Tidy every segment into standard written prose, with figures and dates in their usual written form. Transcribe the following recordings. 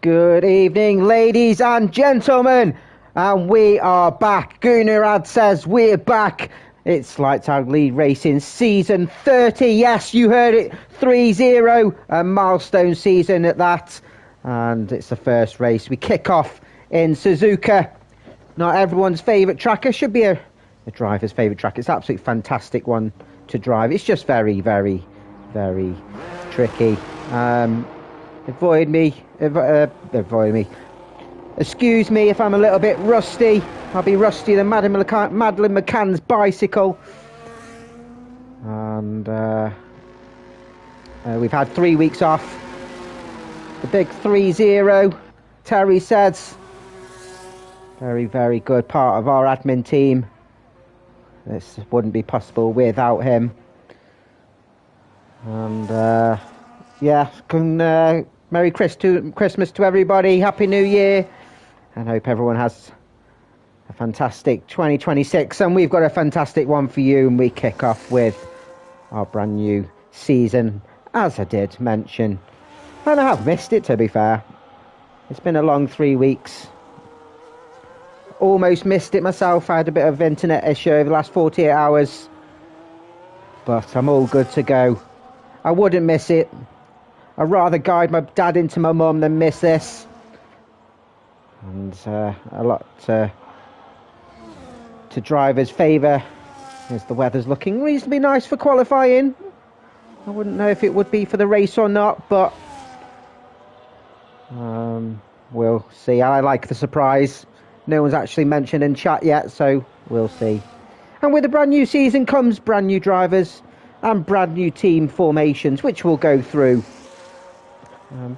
Good evening, ladies and gentlemen, and we are back. Gunarad says we're back. It's Lights Out Lead Racing Season 30. Yes, you heard it, 3-0, a milestone season at that. And it's the first race. We kick off in Suzuka. Not everyone's favourite track. It should be a driver's favourite track. It's an absolutely fantastic one to drive. It's just very, very, very tricky. Avoid me. Excuse me if I'm a little bit rusty. I'll be rustier than Madeline McCann's bicycle. And we've had 3 weeks off. The big 3-0, Terry says. Very, very good part of our admin team. This wouldn't be possible without him. And yeah, Merry Christmas to everybody. Happy New Year. And hope everyone has a fantastic 2026. And we've got a fantastic one for you. And we kick off with our brand new season, as I did mention. And I have missed it, to be fair. It's been a long 3 weeks. Almost missed it myself. I had a bit of internet issue over the last 48 hours. But I'm all good to go. I wouldn't miss it. I'd rather guide my dad into my mum than miss this. And a lot to drivers' favour, as the weather's looking reasonably nice for qualifying. I wouldn't know if it would be for the race or not, but we'll see. I like the surprise. No one's actually mentioned in chat yet, so we'll see. And with a brand new season comes brand new drivers and brand new team formations, which we'll go through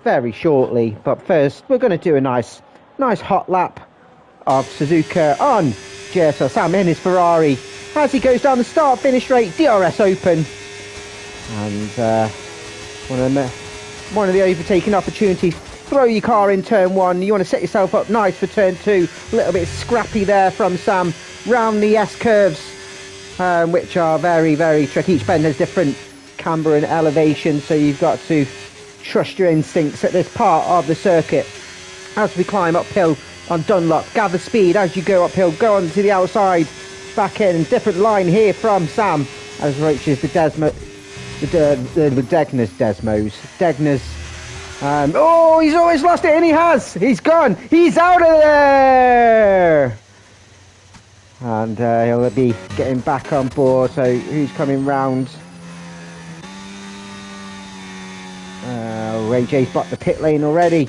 very shortly. But first, we're going to do a nice hot lap of Suzuka on JSL Sam in his Ferrari as he goes down the start-finish straight, DRS Open. And one of the overtaking opportunities. Throw your car in turn one. You want to set yourself up nice for turn two. A little bit scrappy there from Sam. Round the S-curves, which are very, very tricky. Each bend has different camber and elevation, so you've got to trust your instincts at this part of the circuit. As we climb uphill on Dunlop, gather speed as you go uphill. Go on to the outside, back in. Different line here from Sam as reaches the Degner's. Oh, he's always lost it, and he has. He's gone. He's out of there. And he'll be getting back on board. So who's coming round? Ray J's blocked the pit lane already.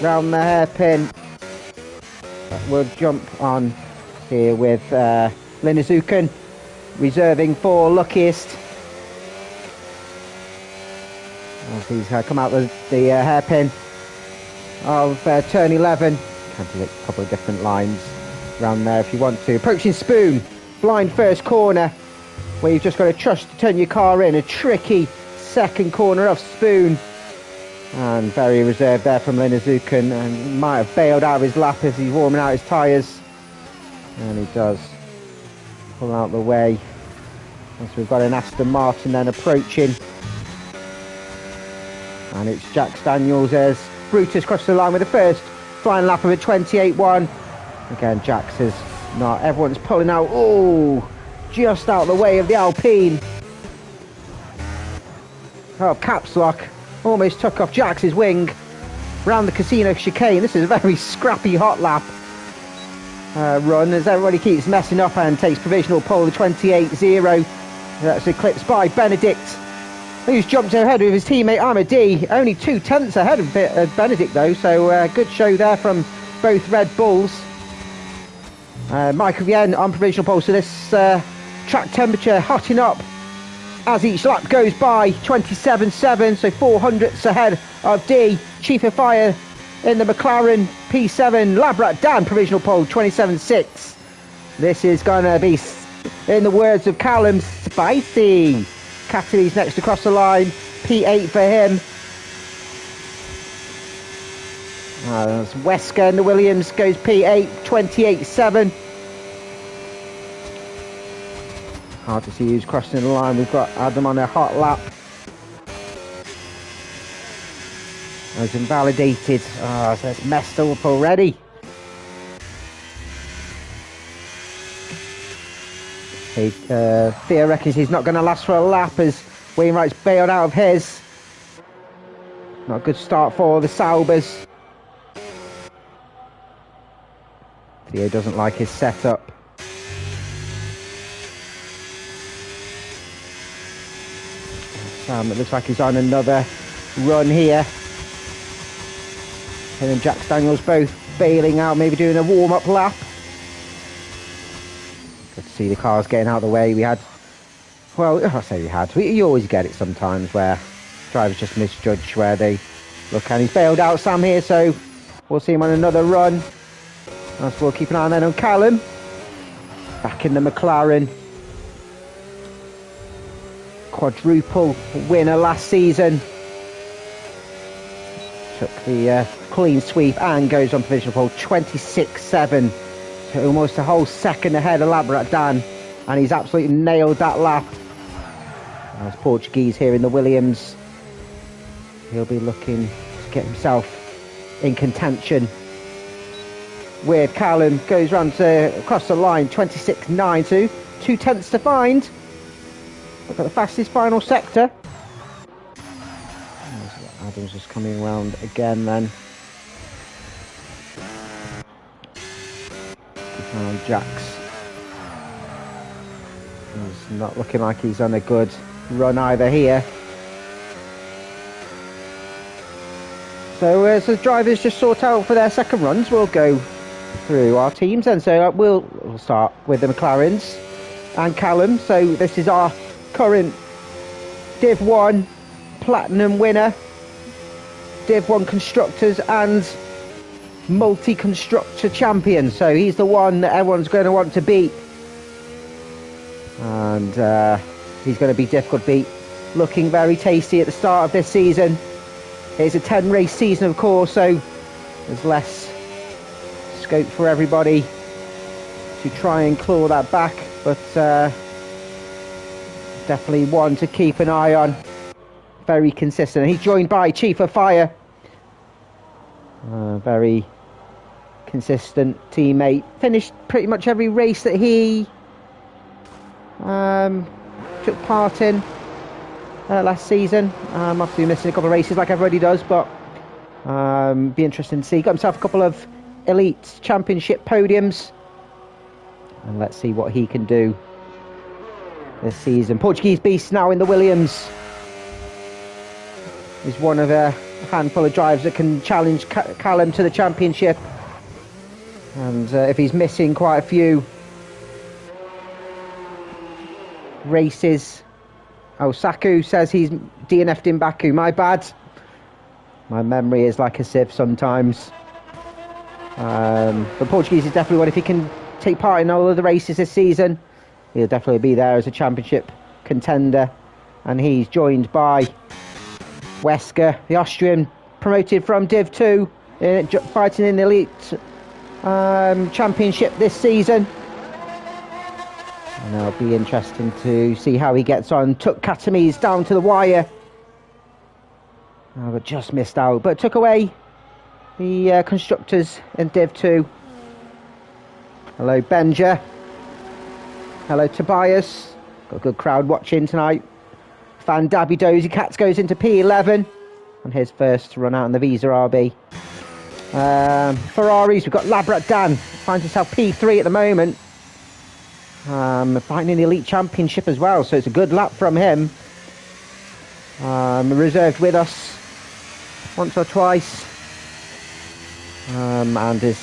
Round the hairpin. We'll jump on here with Suzuka, reserving for luckiest. As he's come out the hairpin of turn 11. Can do a couple of different lines around there if you want to. Approaching Spoon, blind first corner, where you've just got to trust to turn your car in. A tricky second corner of Spoon. And very reserved there from Suzuka, and might have bailed out of his lap as he's warming out his tyres. And he does pull out the way. As we've got an Aston Martin then approaching. And it's Jack Daniels as Brutus crosses the line with the first flying lap of a 28-1. Again, Jax is not. Everyone's pulling out. Oh, just out the way of the Alpine. Oh, caps lock. Almost took off Jax's wing. Round the Casino chicane. This is a very scrappy hot lap run as everybody keeps messing up and takes provisional pole. The 28-0. That's eclipsed by Benedict, who's jumped ahead with his teammate Amadi. Only 2/10 ahead of Benedict though, so good show there from both Red Bulls. Michael Vien on provisional pole, so this track temperature hotting up as each lap goes by. 27.7, so 400ths ahead of D. Chief of Fire in the McLaren P7. Labrat Dan provisional pole, 27.6. This is going to be, in the words of Callum, spicy. Catley's next across the line, P8 for him. That's Wesker and the Williams goes P8, 28.7. Hard to see who's crossing the line. We've got Adam on a hot lap. Has invalidated. Oh, so it's messed up already. Theo reckons he's not going to last for a lap as Wainwright's bailed out of his. Not a good start for the Saubers. Theo doesn't like his setup. Sam, it looks like he's on another run here. Him and Jack Daniels both bailing out, maybe doing a warm-up lap. Good to see the cars getting out of the way. We had, well, I say we had, you always get it sometimes where drivers just misjudge where they look, and he's bailed out, Sam, here, so we'll see him on another run. As we'll keep an eye on then on Callum. Back in the McLaren. Quadruple winner last season. Took the clean sweep and goes on provisional pole 26.7. So almost a whole second ahead of Labrat Dan. And he's absolutely nailed that lap. As Portuguese here in the Williams. He'll be looking to get himself in contention. With Callum, goes round to across the line 26.9, 2/10 to find. Look at the fastest final sector. Adams just coming round again then. Jax. He's not looking like he's on a good run either here. So as the drivers just sort out for their second runs, we'll go through our teams, and so we'll start with the McLarens and Callum. So this is our current Div 1 Platinum winner, Div 1 Constructors and Multi-Constructor Champion. So he's the one that everyone's going to want to beat, and he's going to be difficult to beat. Looking very tasty at the start of this season. It's a 10 race season, of course, so there's less scope for everybody to try and claw that back, but definitely one to keep an eye on. Very consistent. He's joined by Chief of Fire, very consistent teammate. Finished pretty much every race that he took part in last season. Obviously missing a couple of races like everybody does, but be interesting to see. Got himself a couple of Elite Championship podiums, and let's see what he can do this season. Portuguese Beast now in the Williams. He's one of a handful of drivers that can challenge Callum to the championship, and if he's missing quite a few races. Oh, Saku says he's DNF'd in Baku. My bad. My memory is like a sieve sometimes. But Portuguese is definitely one. If he can take part in all of the races this season, he'll definitely be there as a championship contender. And he's joined by Wesker, the Austrian, promoted from Div 2, fighting in the Elite Championship this season. And it'll be interesting to see how he gets on. Took Katamise down to the wire. But just missed out. But took away the constructors in Div 2. Hello, Benja. Hello, Tobias. Got a good crowd watching tonight. Fan Dabby Dozy Cats goes into P11 on his first run out in the Visa RB. Ferraris, we've got Labrat Dan. Finds himself P3 at the moment. Fighting in the Elite Championship as well, so it's a good lap from him. Reserved with us once or twice, and is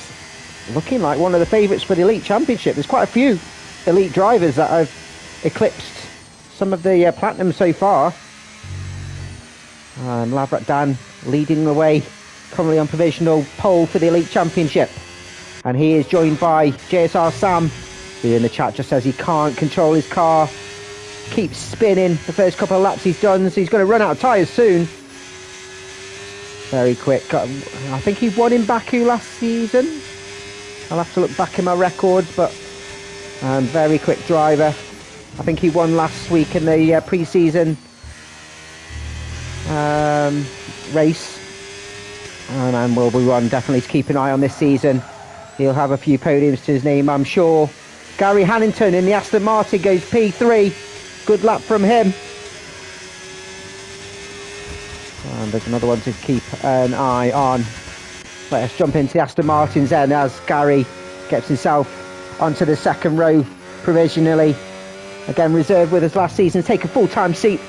looking like one of the favourites for the Elite Championship. There's quite a few elite drivers that have eclipsed some of the Platinum so far. Labrat Dan leading the way, currently on provisional pole for the Elite Championship, and he is joined by JSR Sam, who in the chat just says he can't control his car, keeps spinning the first couple of laps he's done, so he's going to run out of tyres soon. Very quick. I think he won in Baku last season. I'll have to look back in my records, but very quick driver. I think he won last week in the pre-season race. And will be one definitely to keep an eye on this season. He'll have a few podiums to his name, I'm sure. Gary Hannington in the Aston Martin goes P3. Good lap from him. And there's another one to keep an eye on. Let's jump into the Aston Martins then as Gary gets himself onto the second row provisionally. Again, reserved with us last season, take a full-time seat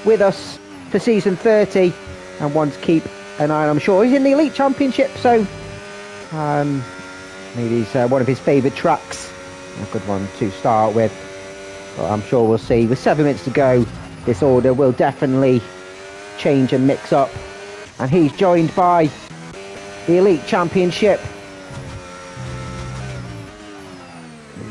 with us for season 30 and one to keep an eye on. I'm sure he's in the Elite Championship, so maybe it's one of his favourite tracks. A good one to start with, but I'm sure we'll see. With 7 minutes to go, this order will definitely change and mix up, and he's joined by the Elite Championship.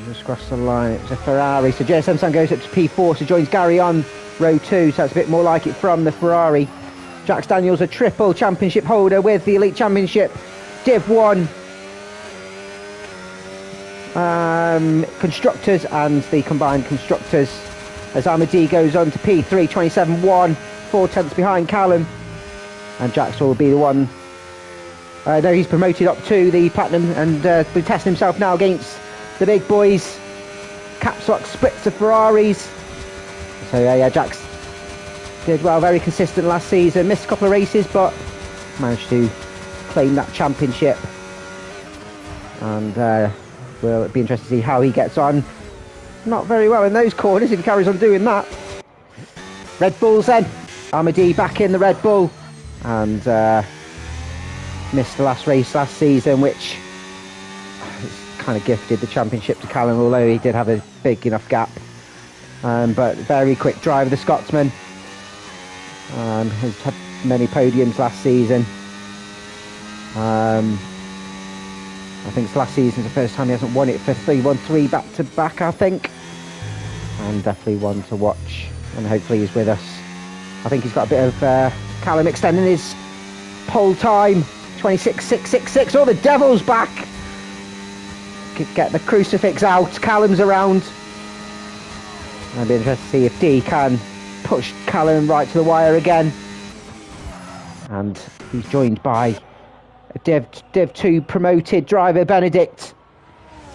Just across the line, it's a Ferrari, so JSM San goes up to P4, so joins Gary on row 2, so that's a bit more like it from the Ferrari. Jax Daniels, a triple championship holder with the Elite Championship, Div 1 constructors and the combined constructors, as Amadi goes on to P3, 27-1, 4 tenths behind Callum, and Jax will be the one. No, he's promoted up to the Platinum and be testing himself now against the big boys. Caps lock splits the Ferraris. So yeah, Jax did well, very consistent last season. Missed a couple of races, but managed to claim that championship. And will be interesting to see how he gets on. Not very well in those corners if he carries on doing that. Red Bulls then. Amadi back in the Red Bull. And missed the last race last season, which kind of gifted the championship to Callum, although he did have a big enough gap. But very quick driver, the Scotsman. Has had many podiums last season. I think it's last season's the first time he hasn't won it for 3-1-3 back to back, I think. And definitely one to watch, and hopefully he's with us. I think he's got a bit of Callum extending his pole time, 26.666. Oh, the Devil's back. Get the crucifix out. Callum's around. I'd be interested to see if D can push Callum right to the wire again. And he's joined by a Div 2 promoted driver, Benedict.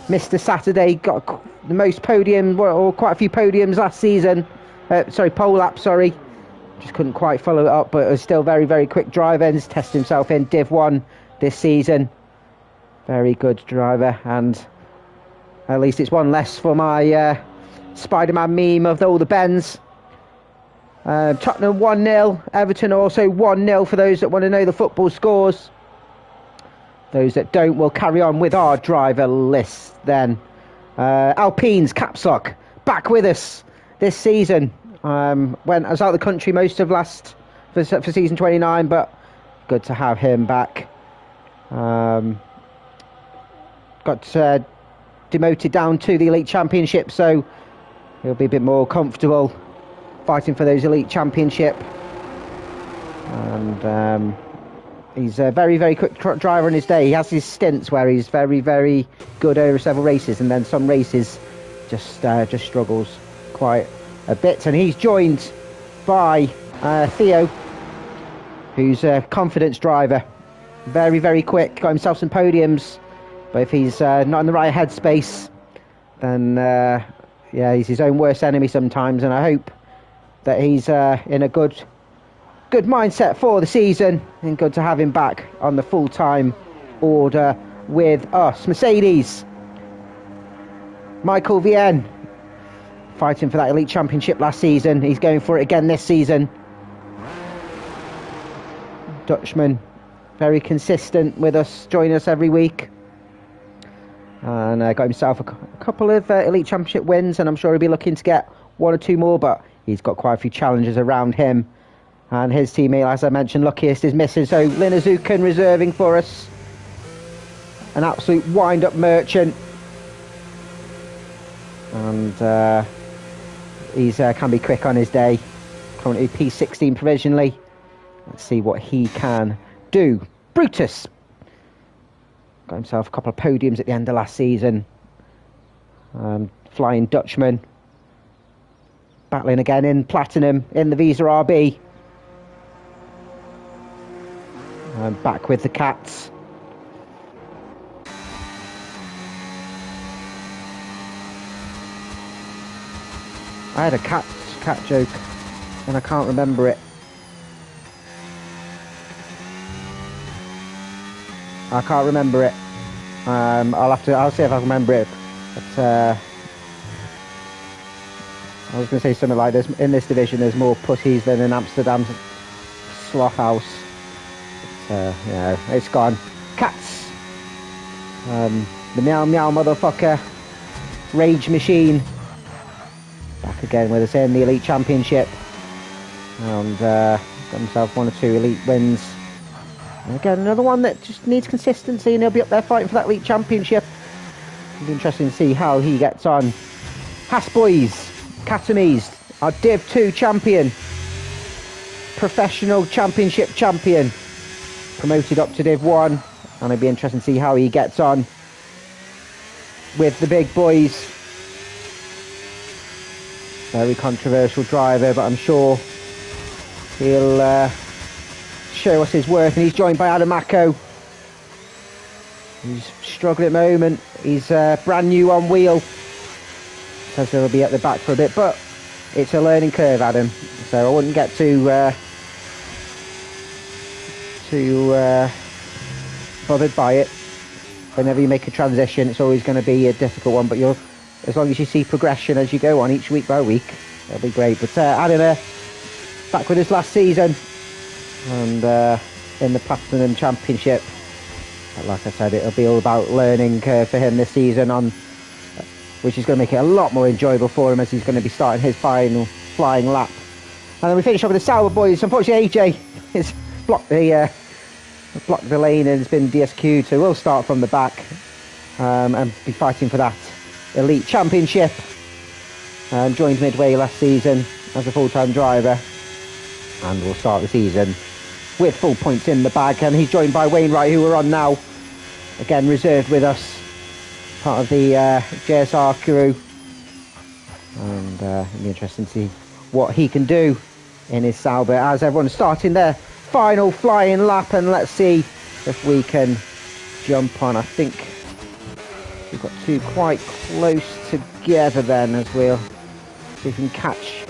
Mr. Saturday, got the most podium, or quite a few podiums last season. Pole lap, sorry. Just couldn't quite follow it up, but it was still very, very quick driver, and he's tested himself in Div 1 this season. Very good driver, and at least it's one less for my Spider-Man meme of all the Bens. Tottenham 1-0, Everton also 1-0 for those that want to know the football scores. Those that don't, will carry on with our driver list then. Alpine's Caps Lock back with us this season. I was out of the country most of for season 29, but good to have him back. Got demoted down to the Elite Championship, so he'll be a bit more comfortable fighting for those Elite Championship. And he's a very, very quick driver in his day. He has his stints where he's very, very good over several races, and then some races just struggles quite a bit. And he's joined by Theo, who's a confidence driver. Very, very quick. Got himself some podiums, but if he's not in the right headspace, then yeah, he's his own worst enemy sometimes. And I hope that he's in a good mindset for the season, and good to have him back on the full-time order with us. Mercedes, Michael Vienne, fighting for that Elite Championship last season. He's going for it again this season. Dutchman, very consistent with us, joining us every week. And got himself a couple of Elite Championship wins, and I'm sure he'll be looking to get 1 or 2 more, but he's got quite a few challenges around him. And his teammate, as I mentioned, luckiest, is missing. So Linazukan reserving for us. An absolute wind-up merchant. And he's can be quick on his day. Currently P16 provisionally. Let's see what he can do. Brutus got himself a couple of podiums at the end of last season. Flying Dutchman. Battling again in Platinum in the Visa RB. And back with the cats. I had a cat joke and I can't remember it. I can't remember it. I'll see if I can remember it. But I was going to say something like this. In this division, there's more pussies than in Amsterdam's sloth house. But, it's gone. Cats. The meow meow motherfucker. Rage machine. Back again with us in the Elite Championship. And got himself 1 or 2 Elite wins. And again, another one that just needs consistency, and he'll be up there fighting for that Elite Championship. It'll be interesting to see how he gets on. Hasboys, Katamies, our Div 2 champion. Professional Championship champion. Promoted up to Div 1. And it'll be interesting to see how he gets on with the big boys. Very controversial driver, but I'm sure he'll show us his worth. And he's joined by Adamako. He's struggling at the moment. He's brand new on wheel. So he'll be at the back for a bit, but it's a learning curve, Adam. So I wouldn't get too bothered by it. Whenever you make a transition, it's always going to be a difficult one, but as long as you see progression as you go on each week by week, it'll be great. But Adam back with us last season, and in the Platinum Championship. But like I said, it'll be all about learning for him this season, which is going to make it a lot more enjoyable for him, as he's going to be starting his final flying lap. And then we finish off with the Sauber boys. Unfortunately, AJ has blocked the lane and has been DSQ'd, so we'll start from the back and be fighting for that Elite Championship. Joined midway last season as a full-time driver, and we'll start the season with full points in the bag. And he's joined by Wainwright, who we're on now, again reserved with us, part of the JSR crew, and it'll be interesting to see what he can do in his Sauber as everyone's starting their final flying lap. And let's see if we can jump on. I think we've got 2 quite close together then, as we'll see if we can catch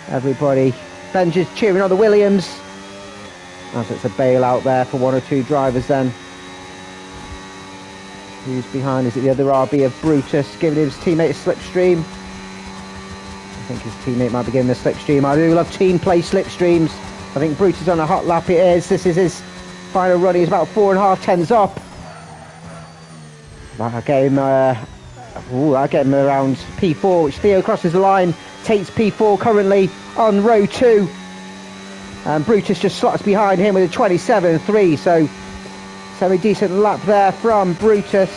everybody. Ben's just cheering on the Williams, as it's a bailout there for 1 or 2 drivers then. Who's behind? Is it the other RB of Brutus giving his teammate a slipstream? I think his teammate might be giving a slipstream. I do love team play slipstreams. I think Brutus on a hot lap it is. This is his final run. He's about 4.5 tenths up. I get him around P4, which Theo crosses the line, takes P4 currently on row 2. And Brutus just slots behind him with a 27.3, so semi-decent lap there from Brutus.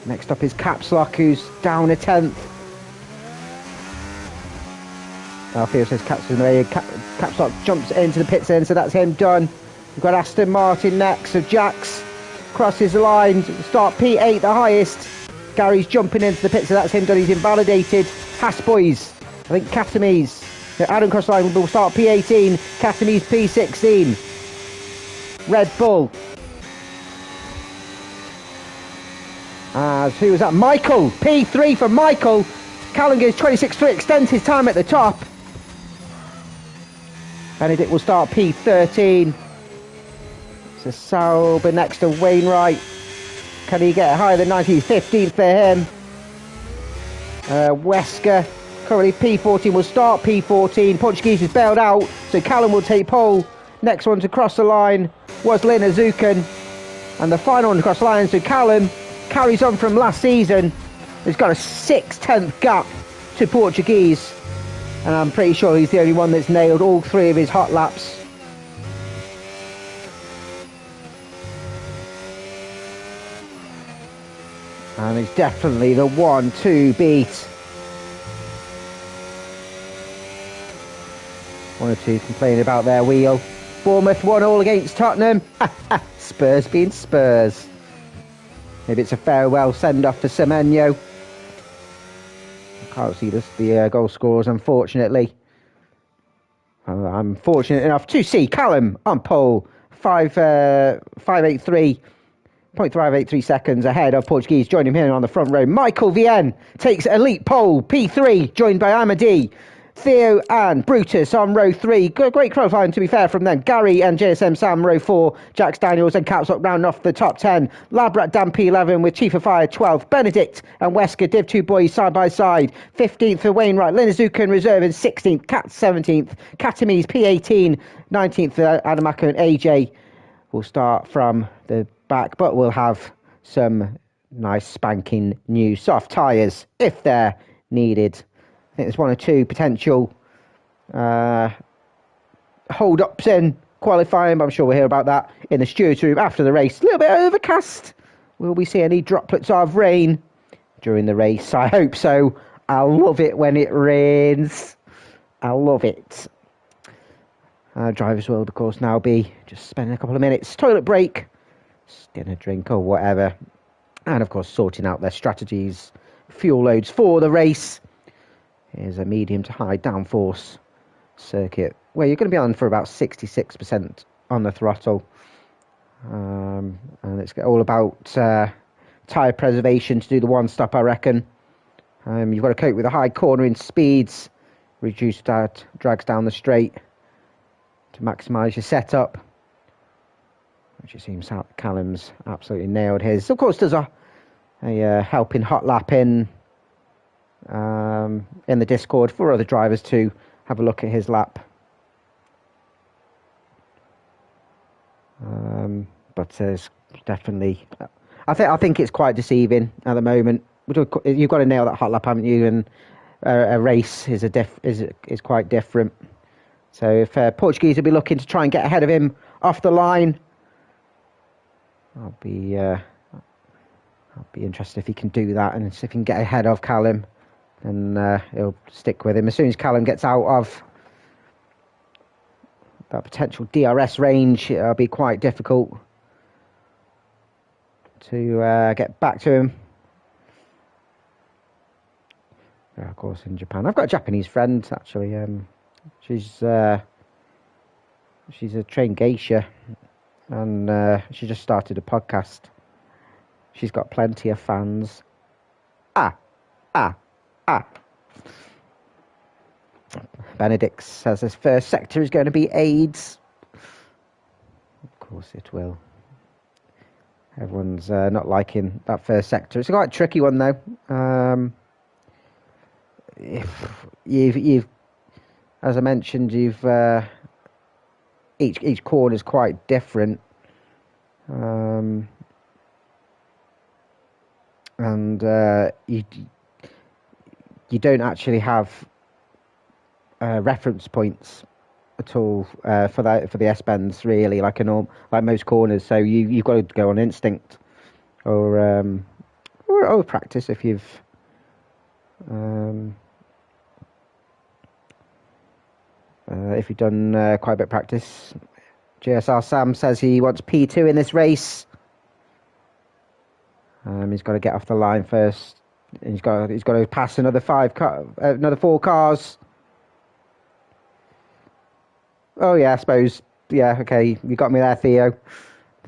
Next up is Caps Lock, who's down a tenth. Theo says Caps in the way. Caps Lock jumps into the pits in, so that's him done. We've got Aston Martin next, so Jax crosses the line, start P8 the highest. Gary's jumping into the pit, so that's him done. He's invalidated. Hasboys, I think Katamies. Adam cross line will start P18. Katamies P16. Red Bull. As who was that? Michael. P3 for Michael. Callum gives 26.3, extends his time at the top. Benedict will start P13. So Sauber next to Wainwright. Can he get higher than 19? 15th for him. Wesker, currently P14, will start P14. Portuguese is bailed out, so Callum will take pole. Next one to cross the line was Lynn Azukan. And the final one to cross the line, so Callum carries on from last season. He's got a 6/10 gap to Portuguese. And I'm pretty sure he's the only one that's nailed all 3 of his hot laps. And it's definitely the one to beat. 1 or 2 complaining about their wheel. Bournemouth 1-1 against Tottenham. Spurs being Spurs. Maybe it's a farewell send-off for Semenyo. I can't see the goal scorers, unfortunately. I'm fortunate enough to see Callum on pole, 583.583 seconds ahead of Portuguese. Joining him on the front row, Michael Vien takes elite pole, P3, joined by Amadi, Theo and Brutus on row 3. Great qualifying, to be fair, from them. Gary and JSM Sam, row 4. Jax Daniels and Caps Lock round off the top 10. Labrat Dan P11 with Chief of Fire 12th. Benedict and Wesker, Div 2 boys side by side. 15th for Wainwright. Suzuka in reserve in 16th. Cat 17th. Katamise P18. 19th for Adamako and AJ. We'll start from the back, but we'll have some nice spanking new soft tyres if they're needed. I think there's one or two potential hold-ups in qualifying, but I'm sure we'll hear about that in the stewards room after the race. A little bit overcast. Will we see any droplets of rain during the race? I hope so. I love it when it rains. I love it. Drivers will, of course, now be just spending a couple of minutes, toilet break, dinner, drink, or whatever. And, of course, sorting out their strategies, fuel loads for the race. Here's a medium to high downforce circuit where you're going to be on for about 66% on the throttle. And it's all about tyre preservation to do the one stop, I reckon. You've got to cope with the high cornering speeds, reduce that drags down the straight to maximise your setup, which it seems Callum's absolutely nailed his. Of course, there's a helping hot lap in the Discord for other drivers to have a look at his lap. But there's definitely, I think it's quite deceiving at the moment. You've got to nail that hot lap, haven't you? And a race is quite different. So if Portuguese will be looking to try and get ahead of him off the line, I'll be interested if he can do that, and if he can get ahead of Callum. And he'll stick with him. As soon as Callum gets out of that potential DRS range, it'll be quite difficult to get back to him. Yeah, of course, in Japan. I've got a Japanese friend, actually. She's a trained geisha, and she just started a podcast. She's got plenty of fans. Benedict says his first sector is going to be AIDS. Of course it will. Everyone's not liking that first sector. It's a quite tricky one, though. If you've, as I mentioned, each corner is quite different. And you don't actually have reference points at all for the S-bends, really, like most corners. So you've got to go on instinct or practice if you've done quite a bit of practice. JSR Sam says he wants P2 in this race. He's got to get off the line first. He's got to pass another four cars. Oh yeah, I suppose. Yeah, okay, you got me there, Theo.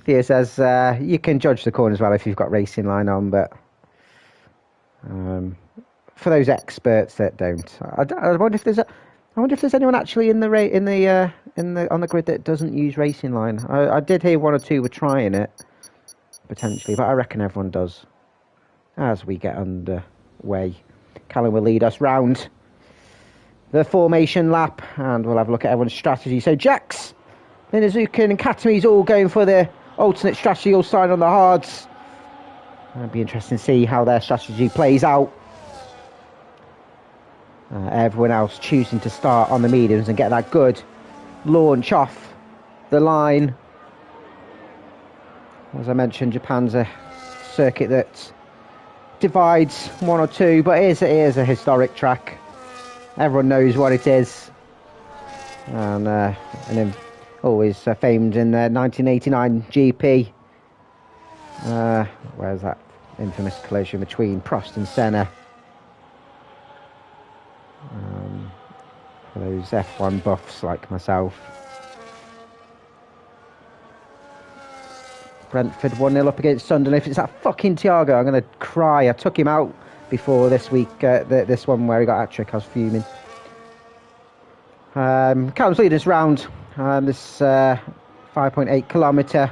Theo says you can judge the corner as well if you've got racing line on, but for those experts that don't, I wonder if there's anyone actually on the grid that doesn't use racing line. I did hear one or two were trying it potentially, but I reckon everyone does. As we get underway, Callum will lead us round the formation lap, and we'll have a look at everyone's strategy. So Jax, Minazuka and Katami's all going for the alternate strategy, all side on the hards. It'll be interesting to see how their strategy plays out. Everyone else choosing to start on the mediums and get that good launch off the line. As I mentioned, Japan's a circuit that divides one or two, but it is a historic track. Everyone knows what it is, and then always famed in the 1989 GP. Where's that infamous collision between Prost and Senna? For those F1 buffs like myself. Brentford 1-0 up against Sunderland. If it's that fucking Thiago, I'm going to cry. I took him out before this week, this one where he got hat-trick. I was fuming. Callum's leading us round. This 5.8 kilometre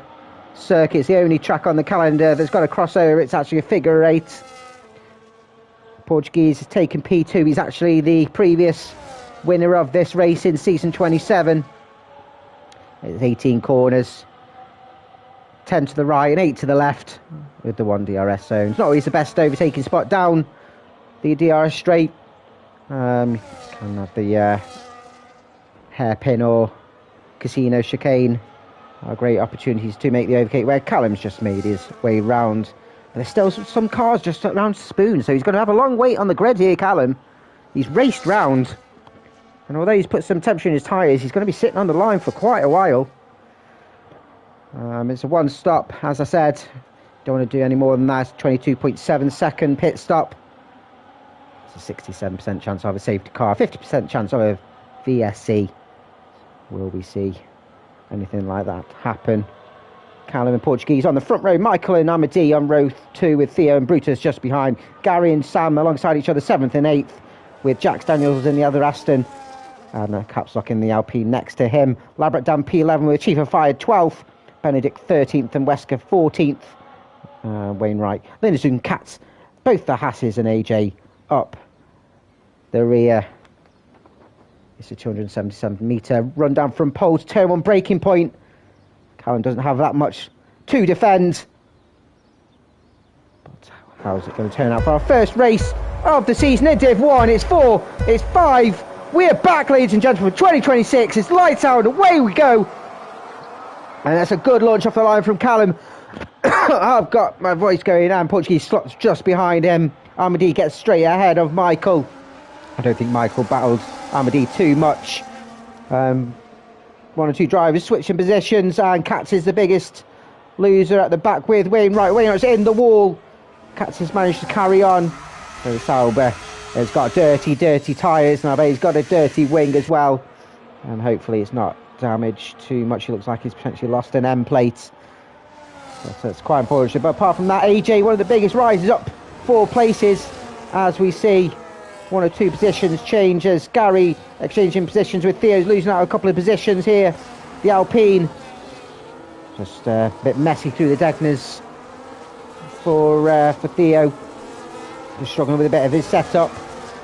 circuit is the only track on the calendar that's got a crossover. It's actually a figure 8. Portuguese has taken P2. He's actually the previous winner of this race in season 27. It's 18 corners. 10 to the right and 8 to the left with the 1 DRS zone. It's not always the best overtaking spot down the DRS straight. Can have the hairpin or casino chicane are great opportunities to make the overtake, where Callum's just made his way round. But there's still some cars just around Spoon, so he's going to have a long wait on the grid here, Callum. He's raced round, and although he's put some temperature in his tyres, he's going to be sitting on the line for quite a while. It's a one stop, as I said. Don't want to do any more than that. 22.7 second pit stop. It's a 67% chance of a safety car, 50% chance of a VSC. Will we see anything like that happen? Callum and Portuguese on the front row. Michael and Amadi on row 2 with Theo and Brutus just behind. Gary and Sam alongside each other, 7th and 8th, with Jax Daniels in the other Aston. And Caps Lock in the Alpine next to him. Labrat Dan P11 with Chief of Fire 12th. Benedict 13th and Wesker 14th. Wainwright, Lindersum, Katz, both the Hasses and AJ up the rear. It's a 277 metre run down from pole to turn 1 braking point. Callum doesn't have that much to defend. But how's it going to turn out for our first race of the season in Div 1? It's 4, it's 5. We're back, ladies and gentlemen, 2026. It's lights out, away we go. And that's a good launch off the line from Callum. I've got my voice going, and Portuguese slots just behind him. Amadi gets straight ahead of Michael. I don't think Michael battled Amadi too much. 1 or 2 drivers switching positions, and Katz is the biggest loser at the back with Wainwright. Wainwright's in the wall. Katz has managed to carry on. So Sauber has got dirty tyres, and I bet he's got a dirty wing as well. And hopefully it's not damaged too much. It looks like he's potentially lost an M plate. So it's quite important. But apart from that, AJ, one of the biggest rises, up 4 places as we see 1 or 2 positions changes. Gary exchanging positions with Theo's losing out a couple of positions here. The Alpine just a bit messy through the Degners for Theo. He's struggling with a bit of his setup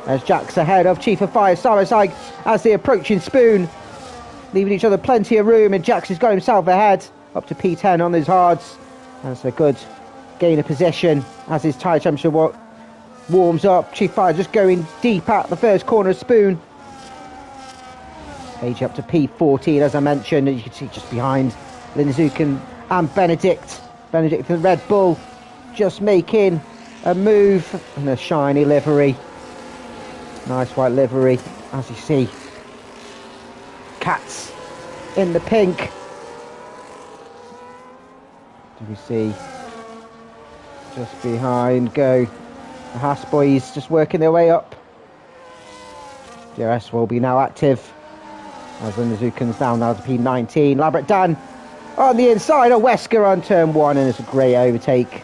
as Jack's ahead of Chief of Fire Sarasai as they approach in Spoon, leaving each other plenty of room, and Jax has got himself ahead up to P10 on his hards. That's a good gain of position as his tyre temperature warms up. Chief Fire just going deep at the first corner of Spoon. AJ up to P14, as I mentioned, and you can see just behind Lindezuken and Benedict. Benedict from Red Bull just making a move, and a shiny livery. Nice white livery, as you see. Cats in the pink. Do we see just behind go the Haas boys just working their way up. DRS will be now active as Lindezuken's down now to P19. Labrat Dan on the inside of Wesker on turn 1, and it's a great overtake.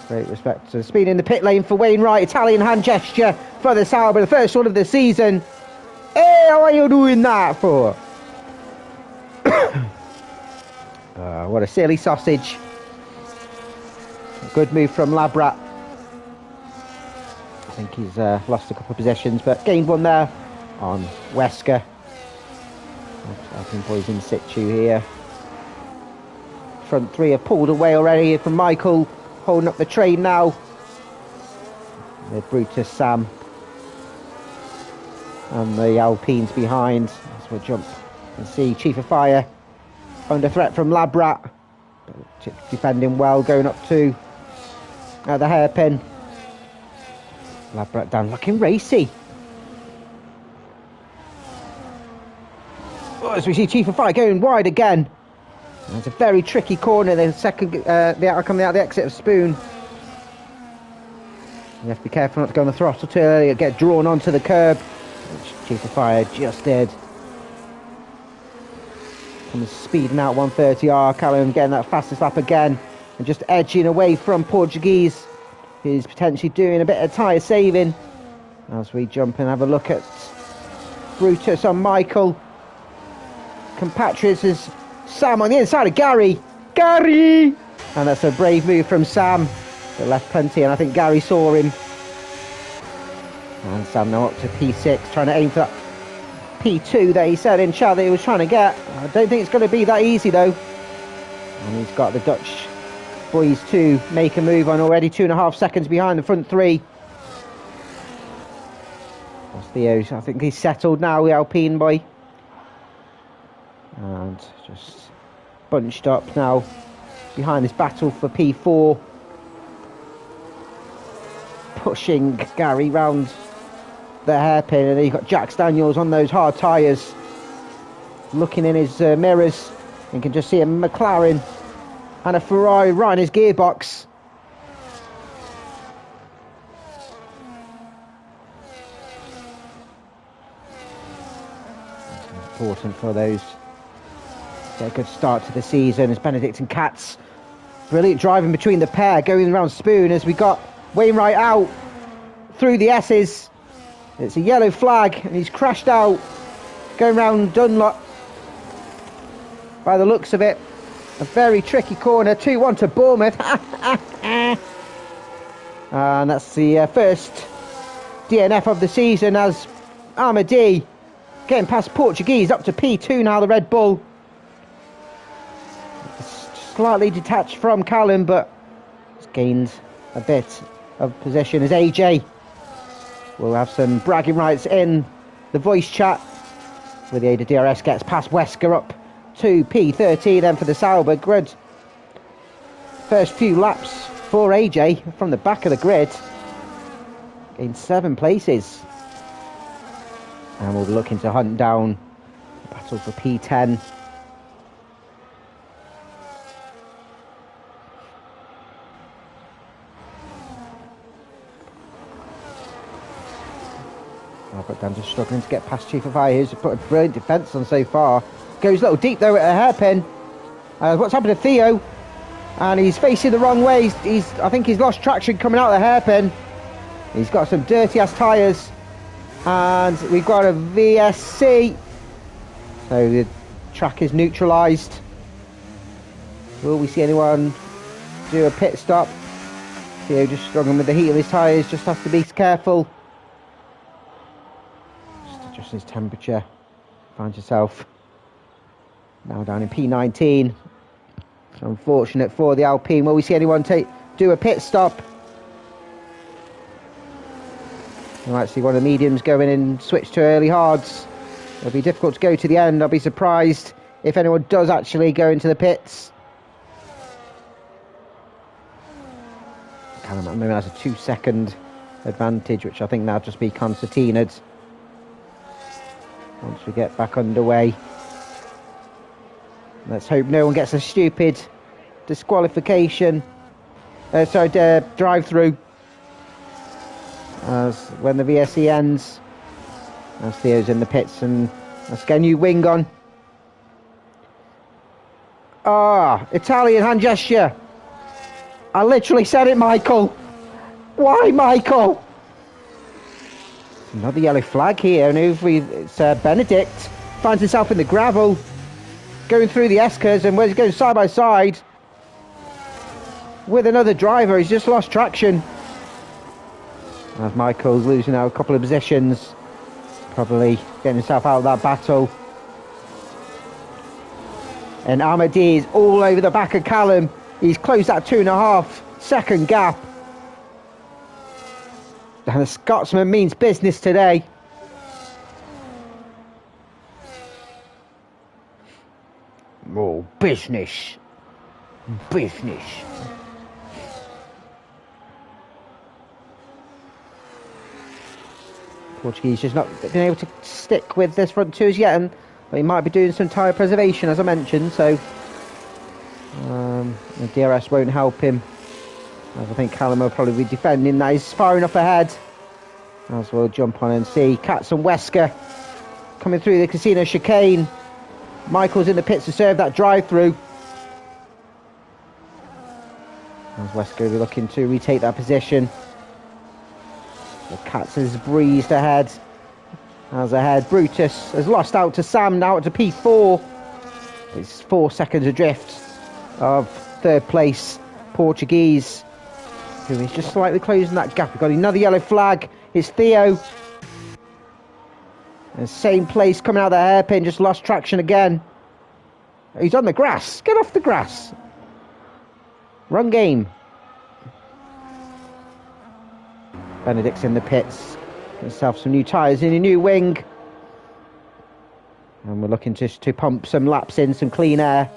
Great respect to speed in the pit lane for Wainwright. Italian hand gesture for the Sauber, the first one of the season. Hey, how are you doing that for? What a silly sausage. Good move from Labrat. I think he's lost a couple of positions, but gained 1 there on Wesker. Alpine boys in situ here. Front 3 have pulled away already from Michael, holding up the train now. With Brutus, Sam, and the Alpines behind as we jump and see Chief of Fire under threat from Labrat, defending well, going up to the hairpin. Labrat down, looking racy. As we see Chief of Fire going wide again. It's a very tricky corner. The second, the outcome out the exit of Spoon. You have to be careful not to go on the throttle too early. Get drawn onto the curb. which Chief of Fire just did. Comes speeding out 130R. Callum getting that fastest lap again and just edging away from Portuguese, who's potentially doing a bit of tyre saving. As we jump and have a look at Brutus on Michael. Compatriots is Sam on the inside of Gary. Gary! And that's a brave move from Sam. That left plenty, and I think Gary saw him. And Sam now up to P6, trying to aim for that P2 that he said in chat that he was trying to get. I don't think it's going to be that easy though. And he's got the Dutch boys to make a move on, already 2.5 seconds behind the front three. Theo, I think he's settled now, the Alpine boy. And just bunched up now behind this battle for P4. Pushing Gary round the hairpin, and then you've got Jax Daniels on those hard tyres, looking in his mirrors, and can just see a McLaren and a Ferrari right in his gearbox. It's important for those to get a good start to the season as Benedict and Katz. Brilliant driving between the pair, going around Spoon as we got Wainwright out through the S's. It's a yellow flag and he's crashed out, going round Dunlop by the looks of it. A very tricky corner, 2-1 to Bournemouth. And that's the first DNF of the season as Armadi getting past Portuguese up to P2 now, the Red Bull. Slightly detached from Callum, but it's gained a bit of position as AJ will have some bragging rights in the voice chat with the aid of DRS. Gets past Wesker up to P13 then for the Sauber grid. First few laps for AJ from the back of the grid, gained 7 places, and we'll be looking to hunt down the battle for P10. Albert Dan just struggling to get past Chief of Fire, who's put a brilliant defence on so far. Goes a little deep though at a hairpin. What's happened to Theo? And he's facing the wrong way. I think he's lost traction coming out of the hairpin. He's got some dirty ass tyres. And we've got a VSC. So the track is neutralised. Will we see anyone do a pit stop? Theo just struggling with the heat of his tyres, just has to be careful. Just his temperature. Find yourself now down in P19. It's unfortunate for the Alpine. Will we see anyone do a pit stop? We might see one of the mediums go in and switch to early hards. It'll be difficult to go to the end. I'll be surprised if anyone does actually go into the pits. Callum at the moment has a 2-second advantage, which I think now just be concertinaed once we get back underway. Let's hope no one gets a stupid disqualification. Drive-through. As when the VSE ends, as Theo's in the pits, and let's get a new wing on. Italian hand gesture. I literally said it, Michael. Why, Michael? Another yellow flag here, and it's Benedict finds himself in the gravel, going through the S-curves, and where he's going side by side with another driver. He's just lost traction. As Michael's losing out a couple of positions, probably getting himself out of that battle. And Armadi is all over the back of Callum. He's closed that 2.5 second gap. And the Scotsman means business today. Oh, business. Business. Portuguese just not been able to stick with this front two as yet, but he might be doing some tyre preservation, as I mentioned, so the DRS won't help him, as I think Callum will probably be defending that. He's far enough ahead As we'll jump on and see Katz and Wesker coming through the casino chicane. Michael's in the pits to serve that drive-through. As Wesker will be looking to retake that position. The Katz has breezed ahead. As ahead, Brutus has lost out to Sam, now to P4. It's 4 seconds adrift of third place Portuguese, who is just slightly closing that gap. We've got another yellow flag. It's Theo. And same place coming out of the hairpin, just lost traction again. He's on the grass. Get off the grass. Wrong game. Benedict's in the pits. Get himself some new tyres in a new wing. And we're looking just to pump some laps in, some clean air.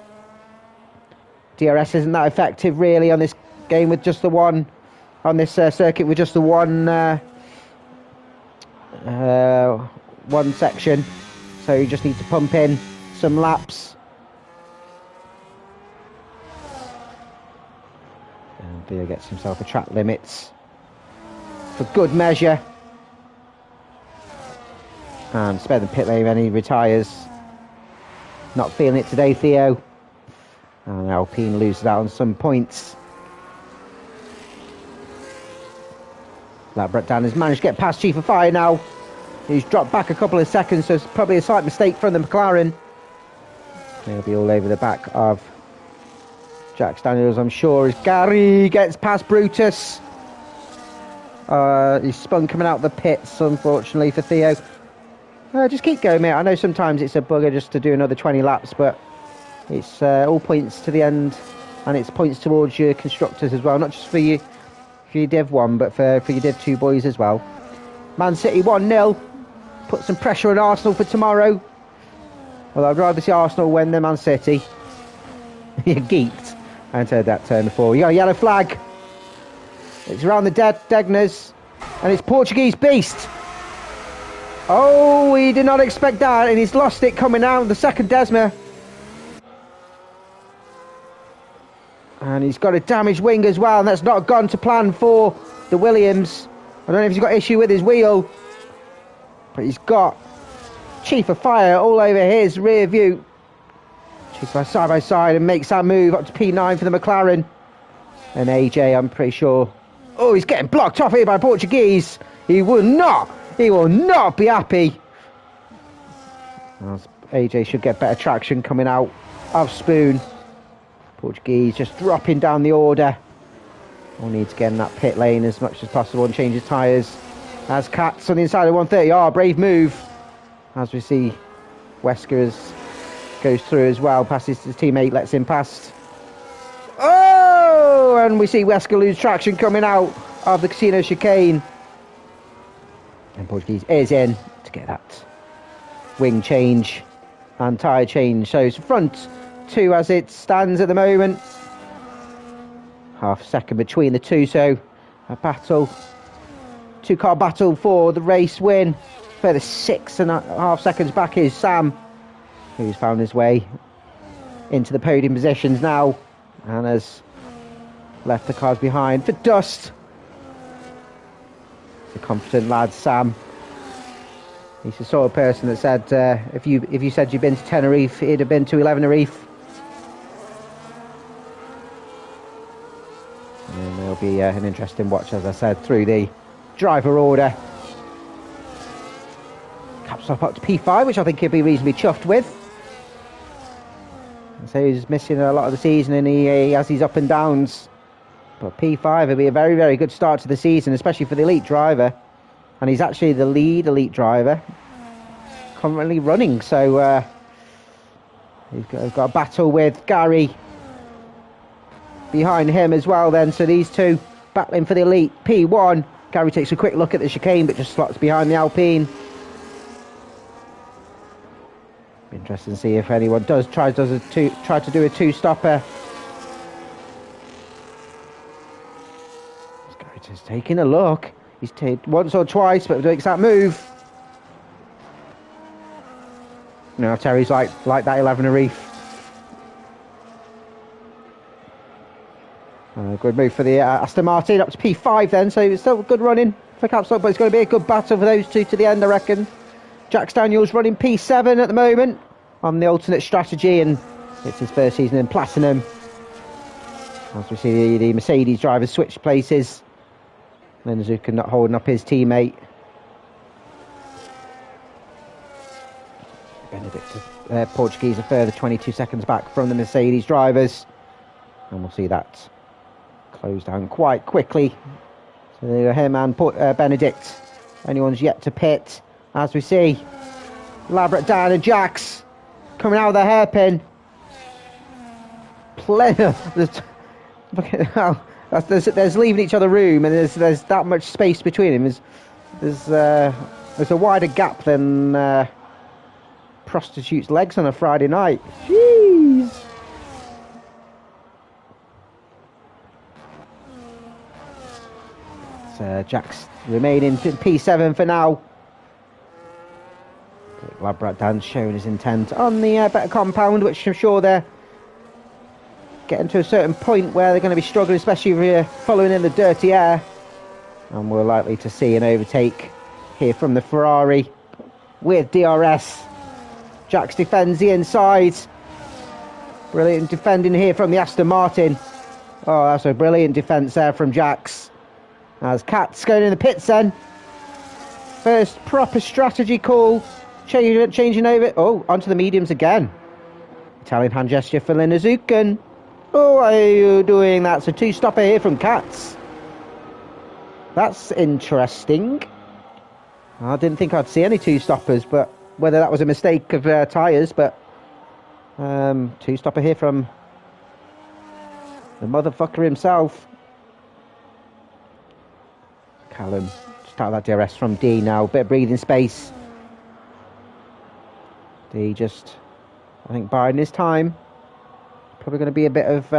DRS isn't that effective really on this game with just the one, on this circuit with just the one one section. So you just need to pump in some laps. And Theo gets himself a track limits for good measure. And spare the pit lane when he retires. Not feeling it today, Theo. And Alpine loses out on some points. Brett Dan has managed to get past Chief of Fire now. He's dropped back a couple of seconds, so it's probably a slight mistake from the McLaren. He'll be all over the back of Jack Daniels, I'm sure, as Gary gets past Brutus. He's spun coming out the pits, unfortunately, for Theo. Just keep going, mate. I know sometimes it's a bugger just to do another 20 laps, but it's all points to the end, and it's points towards your constructors as well, not just for you, for your Div 1, but for your Div 2 boys as well. Man City 1-0. Put some pressure on Arsenal for tomorrow. Well, I'd rather see Arsenal win than Man City. You're geeked. I haven't heard that term before. You got a yellow flag. It's around the Degners, and it's Portuguese Beast. Oh, he did not expect that, and he's lost it coming out. The second Desma. And he's got a damaged wing as well, and that's not gone to plan for the Williams. I don't know if he's got issue with his wheel, but he's got Chief of Fire all over his rear view. Chief of Fire side by side and makes that move up to P9 for the McLaren. And AJ, I'm pretty sure. Oh, he's getting blocked off here by Portuguese. He will not be happy. AJ should get better traction coming out of Spoon. Portuguese just dropping down the order. We'll need to get in that pit lane as much as possible and change his tyres. As Katz on the inside of 130, brave move. As we see Wesker goes through as well, passes his teammate, lets him past. Oh, and we see Wesker lose traction coming out of the casino chicane. And Portuguese is in to get that wing change and tyre change. So it's front two as it stands at the moment. Half a second between the two, so a battle, two-car battle for the race win. Further 6.5 seconds back is Sam, who's found his way into the podium positions now and has left the cars behind for dust. It's a confident lad, Sam. He's the sort of person that said if you said you'd been to Tenerife, he'd have been to 11 Tenerife. And there'll be an interesting watch, as I said, through the driver order. Caps up to P5, which I think he'll be reasonably chuffed with. So he's missing a lot of the season, and he has his up and downs. But P5 will be a very, very good start to the season, especially for the elite driver. And he's actually the lead elite driver currently running. So he's got a battle with Gary behind him as well then. So these two battling for the elite P1. Gary takes a quick look at the chicane, but just slots behind the Alpine. Be interesting to see if anyone try to do a two-stopper. Gary just taking a look. He's taken once or twice, but makes that move. No, Terry's like that 11 Reef. good move for the Aston Martin, up to P5 then, so it's still good running for Caps Lock, but it's going to be a good battle for those two to the end, I reckon. Jax Daniels running P7 at the moment on the alternate strategy, and it's his first season in Platinum. As we see the Mercedes drivers switch places. Suzuka not holding up his teammate. Benedict, Portuguese, a further 22 seconds back from the Mercedes drivers. And we'll see that close down quite quickly. So him and Benedict, anyone's yet to pit. As we see, Labrat, Dan and Jax coming out of the hairpin. There's leaving each other room, and there's that much space between them. There's a wider gap than prostitutes' legs on a Friday night. Jeez. Jax remaining in P7 for now. Labrat Dan showing his intent on the better compound, which I'm sure they're getting to a certain point where they're going to be struggling, especially if you're following in the dirty air. And we're likely to see an overtake here from the Ferrari with DRS. Jax defends the inside. Brilliant defending here from the Aston Martin. Oh, that's a brilliant defence there from Jax. As Cat's going in the pits then. First proper strategy call. Changing over. Oh, onto the mediums again. Italian hand gesture for Suzuka. Oh, why are you doing that? So two-stopper here from Katz. That's interesting. I didn't think I'd see any two-stoppers, but whether that was a mistake of tyres, but two-stopper here from the motherfucker himself. Callum, just out of that DRS from D now. Bit of breathing space. D just, I think, biding his time. Probably going to be a bit of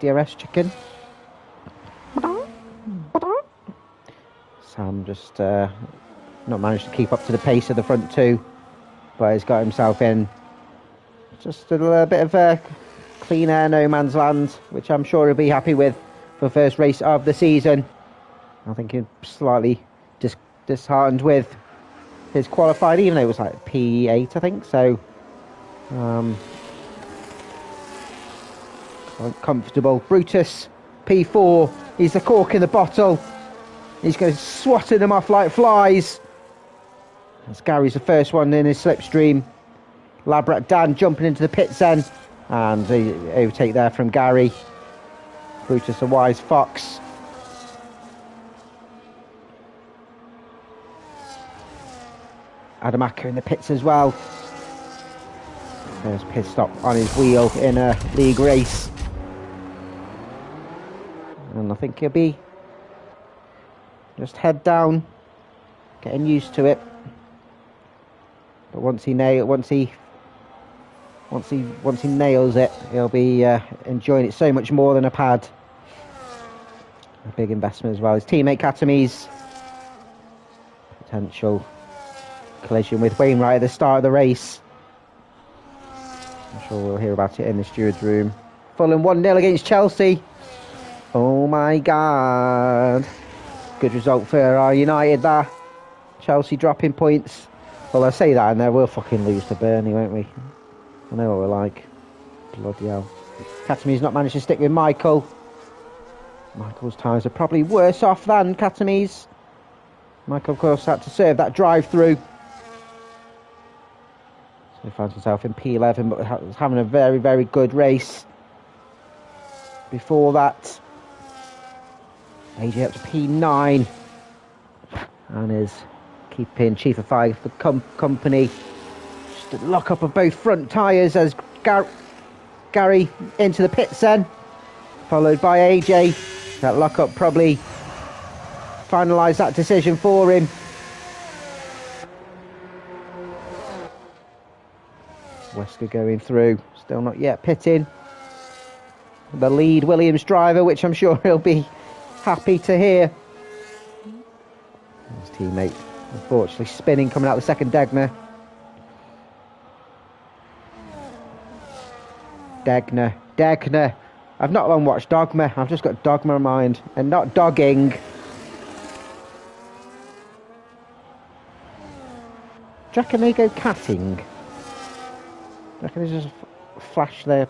DRS chicken. Sam just not managed to keep up to the pace of the front two, but he's got himself in just a little bit of clean air, no man's land, which I'm sure he'll be happy with for the first race of the season. I think he's slightly disheartened with his qualified, even though it was like P8, I think. So comfortable. Brutus P4. He's the cork in the bottle. He's going swatting them off like flies. As Gary's the first one in his slipstream. Labrat Dan jumping into the pits then, and the overtake there from Gary. Brutus a wise fox. Adamaka in the pits as well. First pit stop on his wheel in a league race. And I think he'll be just head down, getting used to it. But once he nails it, he'll be enjoying it so much more than a pad. A big investment as well. His teammate Katami's potential collision with Wainwright at the start of the race. I'm sure we'll hear about it in the steward's room. Fulham 1-0 against Chelsea. Oh my God. Good result for our United there. Chelsea dropping points. Well, I say that and then we'll fucking lose to Burnley, won't we? I know what we're like. Bloody hell. Katami's not managed to stick with Michael. Michael's tyres are probably worse off than Katami's. Michael, of course, had to serve that drive-through. So he finds himself in P11, but was having a very, very good race. Before that, AJ up to P9. And is keeping Chief of Fire for company. Just a lock up of both front tyres as Gary into the pits then. Followed by AJ. That lock up probably finalised that decision for him. Wesker going through, still not yet pitting. The lead Williams driver, which I'm sure he'll be happy to hear. His teammate, unfortunately, spinning coming out the second Degner. Degner. I've not long watched Dogma. I've just got Dogma in mind and not dogging. Do you reckon they go catting? Do you reckon they just flash their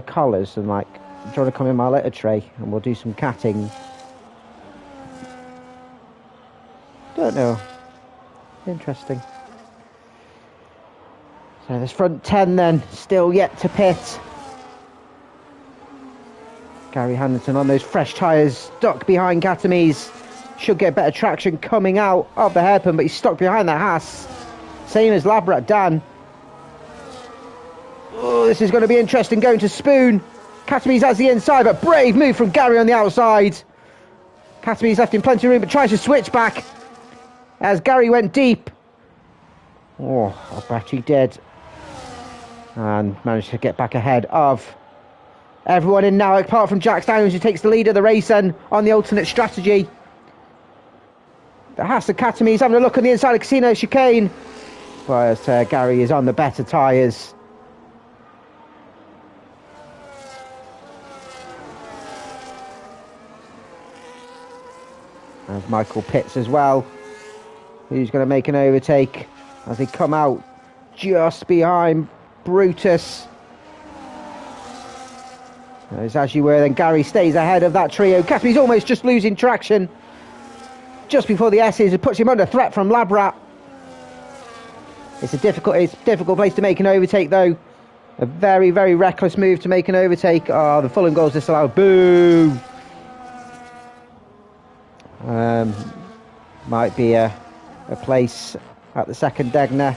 collars and like, do you want to come in my litter tray and we'll do some catting? Don't know. Interesting. So this front 10 then, still yet to pit. Gary Hamilton on those fresh tyres, stuck behind Katamise. Should get better traction coming out of the hairpin, but he's stuck behind that Haas. Same as Labrat Dan. Oh, this is going to be interesting going to Spoon. Katamise has the inside, but brave move from Gary on the outside. Katamise left him plenty of room, but tries to switch back as Gary went deep. Oh, I bet he did. And managed to get back ahead of everyone in now, apart from Jack Daniels, who takes the lead of the race then on the alternate strategy. The Haas Academy is having a look on the inside of Casino Chicane. But Gary is on the better tyres. And Michael Pitts as well, who's going to make an overtake as they come out just behind Brutus. As you were, then Gary stays ahead of that trio. Caspi's almost just losing traction just before the S's. It puts him under threat from Labrat. It's a difficult place to make an overtake though. A very, very reckless move to make an overtake. Oh, the Fulham goal's disallowed. Boo! Might be a place at the second Degner.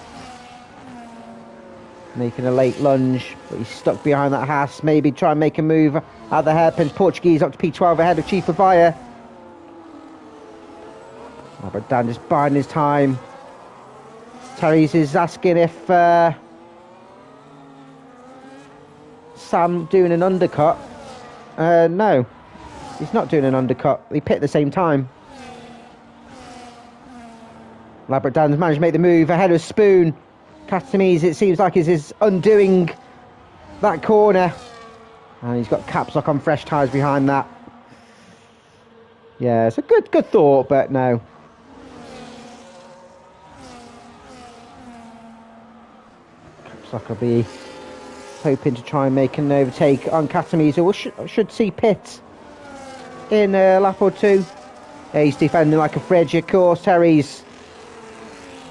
Making a late lunge, but he's stuck behind that Haas. Maybe try and make a move at the hairpins. Portuguese up to P12 ahead of Chief Fire. Oh, but Dan just biding his time. Terry's is asking if Sam doing an undercut. No, he's not doing an undercut. They pit at the same time. Labrador Dan's managed to make the move ahead of Spoon. Katamise, it seems like, is undoing that corner. And he's got caps lock on fresh tyres behind that. Yeah, it's a good thought, but no. Caps lock will be hoping to try and make an overtake on Katamise, who should see pit in a lap or two. Yeah, he's defending like a fridge, of course. Terry's.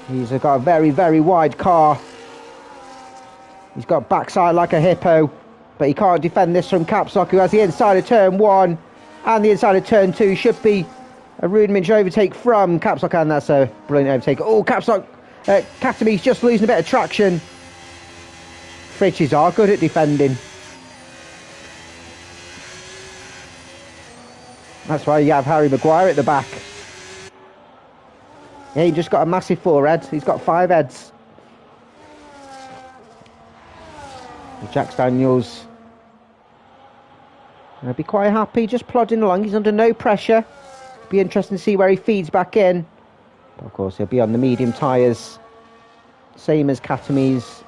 He's got a very, very wide car. He's got backside like a hippo, but he can't defend this from Capsock, who has the inside of turn 1 and the inside of turn 2. Should be a rudimentary overtake from Capsock, and that's a brilliant overtake. Oh, Capsock, Katami's just losing a bit of traction. Fridges are good at defending. That's why you have Harry Maguire at the back. Yeah, he just got a massive forehead. He's got 5 heads. Jack Daniels will be quite happy, just plodding along. He's under no pressure. Be interesting to see where he feeds back in. But of course, he'll be on the medium tyres, same as Katamise.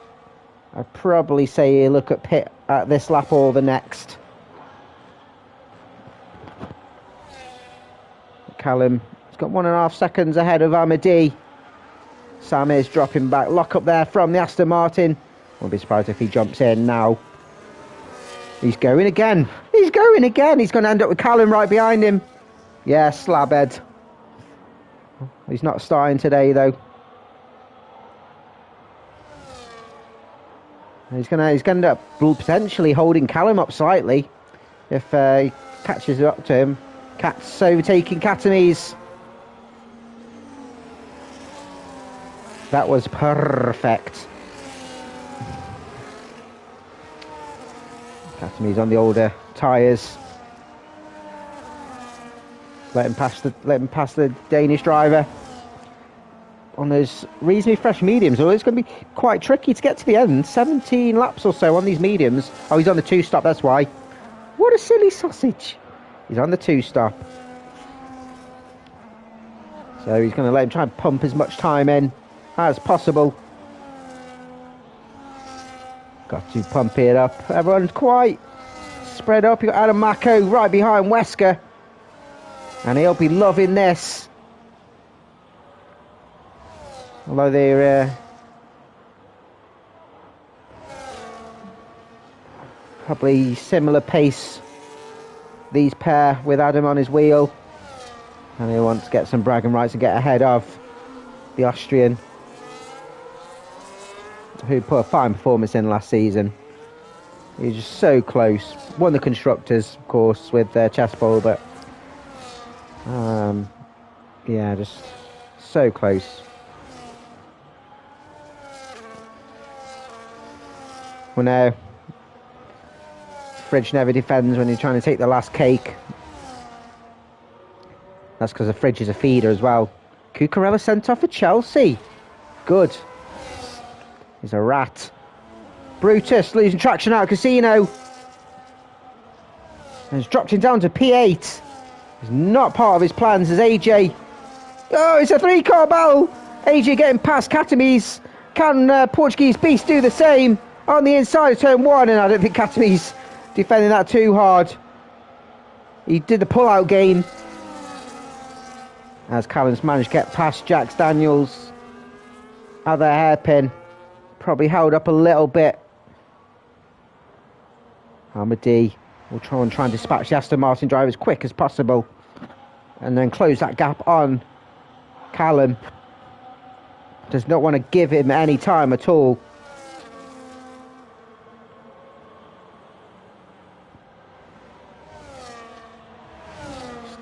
I'd probably say he'll look at pit at this lap or the next. Callum got 1.5 seconds ahead of Amadi. Sam is dropping back. Lock up there from the Aston Martin. Won't be surprised if he jumps in now. He's going again. He's going again. He's going to end up with Callum right behind him. Yeah, slabhead. He's not starting today though. He's going to end up potentially holding Callum up slightly if he catches it up to him. Cat's overtaking Katamise. That was perfect. Katami's on the older tyres. Let him pass the Danish driver on those reasonably fresh mediums. Although it's going to be quite tricky to get to the end. 17 laps or so on these mediums. Oh, he's on the 2-stop, that's why. What a silly sausage. He's on the 2-stop. So he's going to let him try and pump as much time in as possible. Got to pump it up. Everyone's quite spread up. You've got Adam Mako right behind Wesker. And he'll be loving this. Although they're probably similar pace, these pair, with Adam on his wheel. And he'll want to get some bragging rights and get ahead of the Austrian, who put a fine performance in last season. He was just so close. Won the Constructors, of course, with Chessbowl, but yeah, just so close. Well, now, Fridge never defends when he's trying to take the last cake. That's because the Fridge is a feeder as well. Cucurella sent off for Chelsea. Good. He's a rat. Brutus losing traction out of Casino. And he's dropped him down to P8. He's not part of his plans as AJ. Oh, it's a 3-car battle. AJ getting past Katamis. Can Portuguese Beast do the same? On the inside of turn 1, and I don't think Katamis defending that too hard. He did the pull-out game. As Callum's managed to get past Jax Daniels. Other hairpin. Probably held up a little bit. Amadi will try and dispatch the Aston Martin driver as quick as possible. And then close that gap on Callum. Does not want to give him any time at all.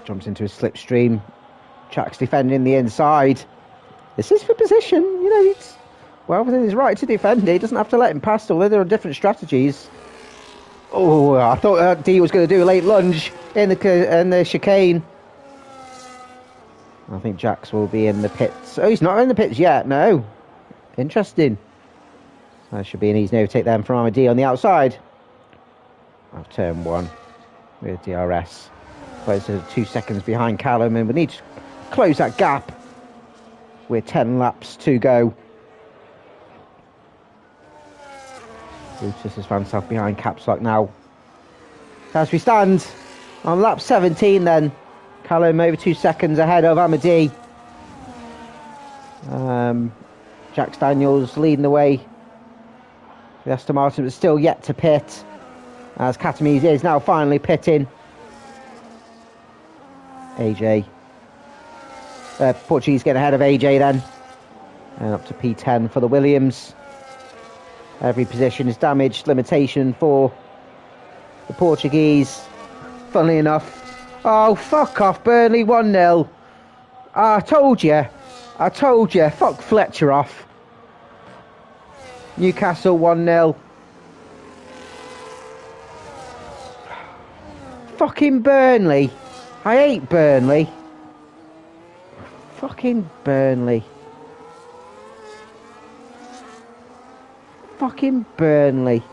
Jumps into a slipstream. Jack's defending the inside. This is for position. You know, it's well within his right to defend it. He doesn't have to let him pass, although there are different strategies. Oh, I thought D was going to do a late lunge in the chicane. I think Jax will be in the pits. Oh, he's not in the pits yet. No. Interesting. That should be an easy overtake then from Amadi on the outside of turn 1 with DRS. Close 2 seconds behind Callum, and we need to close that gap with 10 laps to go. Brutus has found himself behind Caps Lock now. As we stand on lap 17 then, Callum over 2 seconds ahead of Amadi. Jax Daniels leading the way. The Aston Martin is still yet to pit, as Katamis is now finally pitting. AJ. Portuguese getting ahead of AJ then. And up to P10 for the Williams. Every position is damaged. Limitation for the Portuguese. Funnily enough. Oh, fuck off, Burnley 1-0. I told you. Fuck Fletcher off. Newcastle 1-0. Fucking Burnley. I hate Burnley. Fucking Burnley. Fucking Burnley.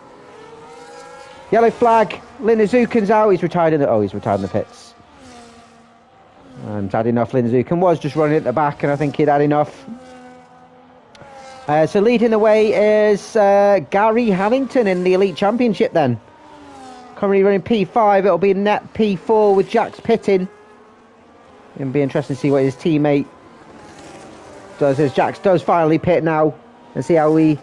Yellow flag. Lindezuken's out. He's retired in the pits. And had enough. Lindezuken was just running at the back, and I think he'd had enough. So leading the way is Gary Harrington in the Elite Championship then. Currently running P5. It'll be net P4 with Jax pitting. It'll be interesting to see what his teammate does as Jax does finally pit now. And see how he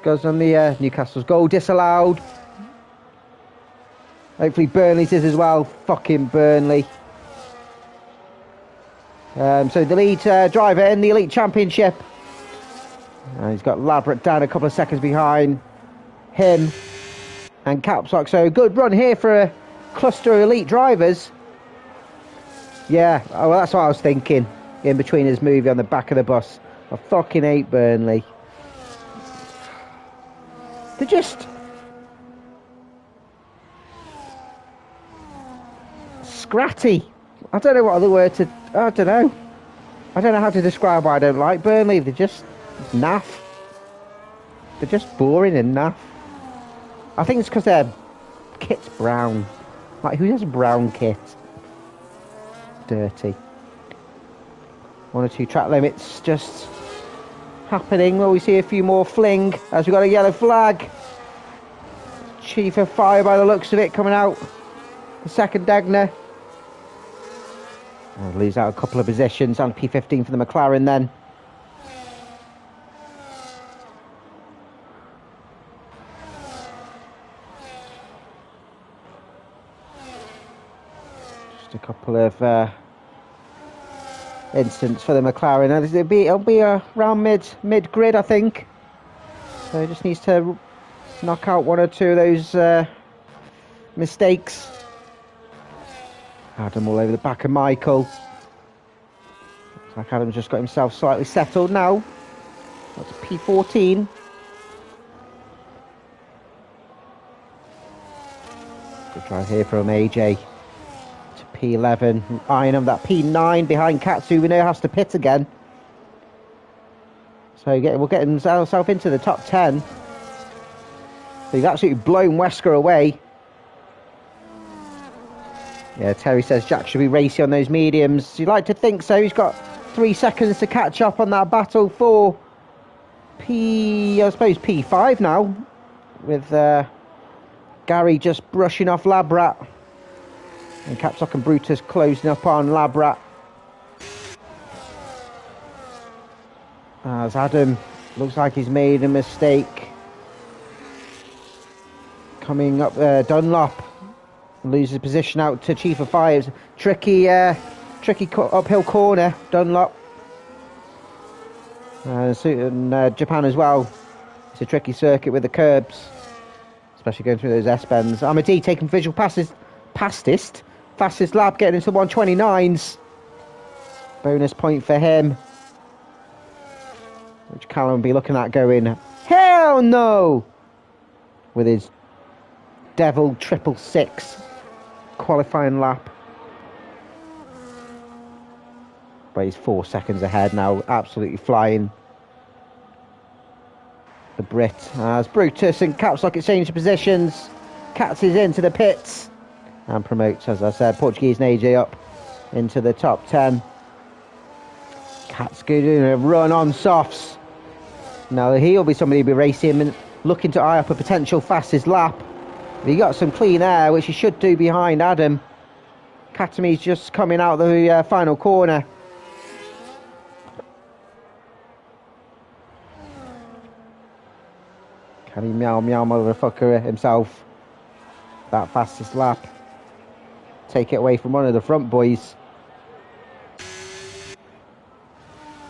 goes on the Newcastle's goal disallowed. Hopefully Burnley's is as well. Fucking Burnley. So the lead driver in the Elite Championship. He's got Labrat down a couple of seconds behind him. And Caps Lock. So good run here for a cluster of elite drivers. Yeah, well, that's what I was thinking. In between his movie on the back of the bus. I fucking hate Burnley. They're just scratty. I don't know what other word to... I don't know. I don't know how to describe why I don't like Burnley. They're just naff. They're just boring and naff. I think it's because their kit's brown. Like, who has a brown kit? Dirty. 1 or 2 track limits just happening. Well, we see a few more fling as we've got a yellow flag. Chief of Fire by the looks of it coming out. The second Degner. I'll lose out a couple of positions and P15 for the McLaren then. Just a couple of instants for the McLaren. It'll be around mid grid, I think. So he just needs to knock out one or two of those mistakes. Adam all over the back of Michael. Looks like Adam's just got himself slightly settled now. That's P14. Good try here from AJ to P11. Eyeing him that P9 behind Katsu. We know has to pit again. So we'll get himself into the top 10. He's absolutely blown Wesker away. Yeah, Terry says Jack should be racing on those mediums. You'd like to think so. He's got 3 seconds to catch up on that battle for P5 now. With Gary just brushing off Labrat. And Capsock and Brutus closing up on Labrat. As Adam looks like he's made a mistake. Coming up Dunlop. Loses position out to Chief of Fires. Tricky uphill corner, Dunlop. And Japan as well. It's a tricky circuit with the curbs, especially going through those S-bends. Amadi taking visual fastest lap, getting into 129s. Bonus point for him, which Callum will be looking at going, hell no, with his Devil 666 qualifying lap. But he's 4 seconds ahead now, absolutely flying. The Brit as Brutus and Capsock exchange positions. Katz is into the pits and promotes, as I said, Portuguese and AJ up into the top 10. Katz doing a run on softs. Now he'll be somebody who'll be racing and looking to eye up a potential fastest lap. He got some clean air, which he should do behind Adam. Katami's just coming out the final corner. Can he meow motherfucker himself? That fastest lap. Take it away from one of the front boys.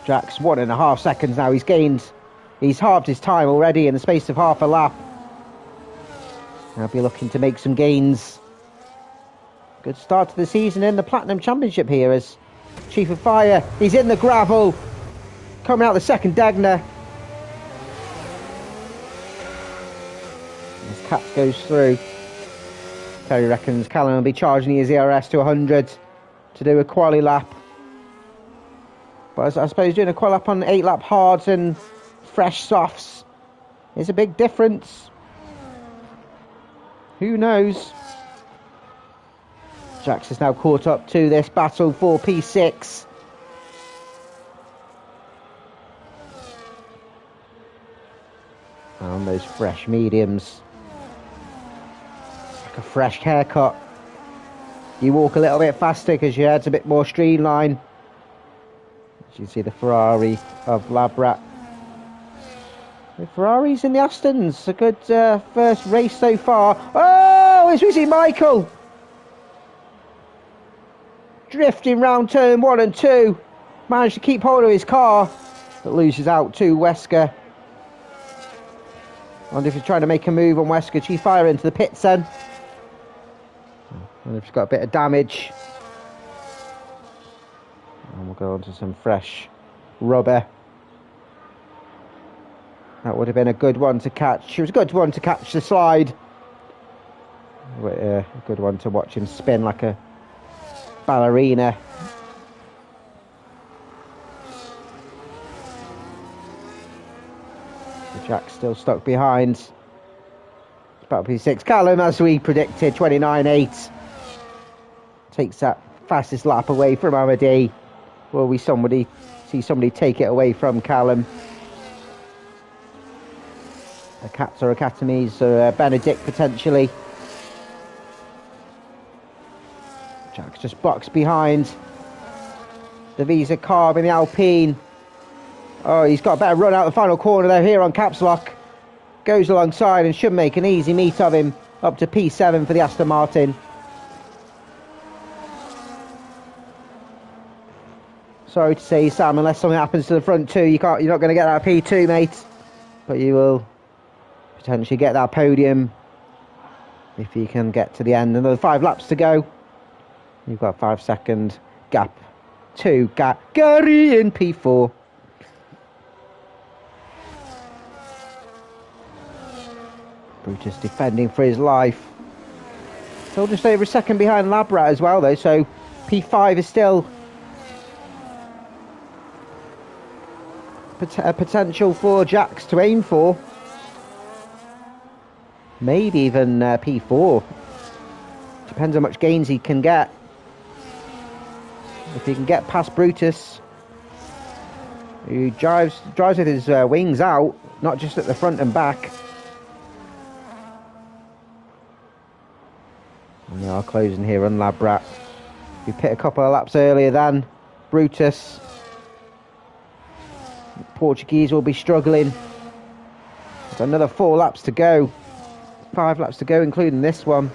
Jack's 1.5 seconds now. He's halved his time already in the space of half a lap. I'll be looking to make some gains. Good start to the season in the Platinum Championship here as Chief of Fire. He's in the gravel. Coming out the second Degner. As Katz goes through. Terry reckons Callum will be charging his ERS to 100 to do a quali lap. But I suppose doing a quali lap on 8 lap hards and fresh softs is a big difference. Who knows? Jax is now caught up to this battle for P6. And those fresh mediums. It's like a fresh haircut. You walk a little bit faster because your head's a bit more streamlined. As you can see the Ferrari of Labrat. The Ferraris and the Astons, a good first race so far. Oh, as we see Michael drifting round turn 1 and 2. Managed to keep hold of his car, but loses out to Wesker. I wonder if he's trying to make a move on Wesker. Chief Fire into the pits then. And if he's got a bit of damage. And we'll go on to some fresh rubber. That would have been a good one to catch. It was a good one to catch the slide. A good one to watch him spin like a ballerina. Jack's still stuck behind. It's about P6. Callum, as we predicted, 29.8. Takes that fastest lap away from Amadi. Will we see somebody take it away from Callum? The Cats or Academies, or Benedict potentially. Jack's just boxed behind the Visa Carb in the Alpine. Oh, he's got a better run out the final corner there here on Caps Lock. Goes alongside and should make an easy meet of him up to P7 for the Aston Martin. Sorry to say, Sam, unless something happens to the front two, you're not going to get that P2, mate. But you will potentially get that podium if you can get to the end. Another 5 laps to go. You've got a 5-second gap to Gary in P4. Brutus defending for his life. Still just over a second behind Labrat as well, though, so P5 is still a potential for Jax to aim for. Maybe even P4. Depends how much gains he can get. If he can get past Brutus, who drives with his wings out, not just at the front and back. And they are closing here on Labrat. We pit a couple of laps earlier than Brutus. The Portuguese will be struggling. There's another 4 laps to go. 5 laps to go, including this one.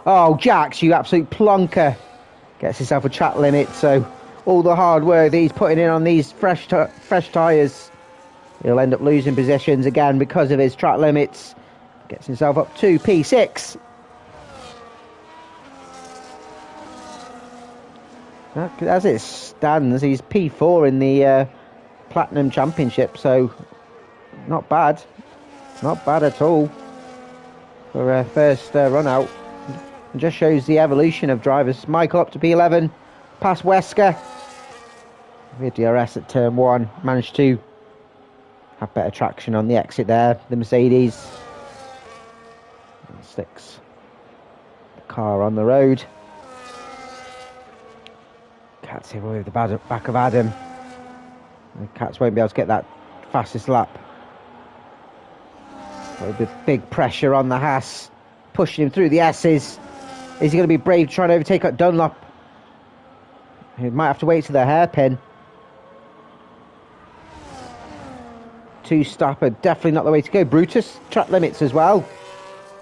Oh, Jax, you absolute plonker. Gets himself a track limit, so all the hard work that he's putting in on these fresh tyres, he'll end up losing positions again because of his track limits. Gets himself up to P6. As it stands, he's P4 in the Platinum Championship, so not bad. Not bad at all for a first run out. It just shows the evolution of drivers. Michael up to P11, past Wesker. With DRS at turn 1, managed to have better traction on the exit there. The Mercedes sticks the car on the road. Cats here with the back of Adam. The Cats won't be able to get that fastest lap. With big pressure on the Haas, pushing him through the S's. Is he going to be brave trying to overtake at Dunlop? He might have to wait to the hairpin. 2-stopper, definitely not the way to go. Brutus, track limits as well.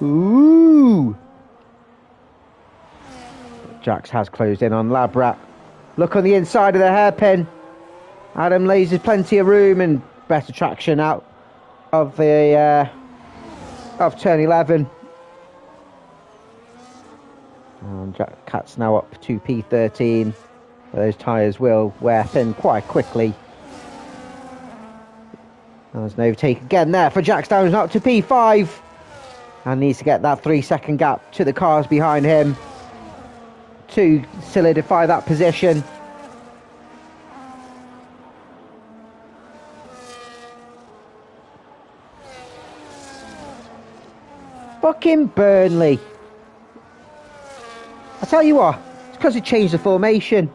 Ooh! Jax has closed in on Labrat. Look on the inside of the hairpin. Adam lays plenty of room and better traction out of the of turn 11. And Cat's now up to P13. Those tyres will wear thin quite quickly. There's an overtake again there for Jax Downs, up to P5. And needs to get that 3-second gap to the cars behind him to solidify that position. Fucking Burnley. I tell you what, it's because he changed the formation.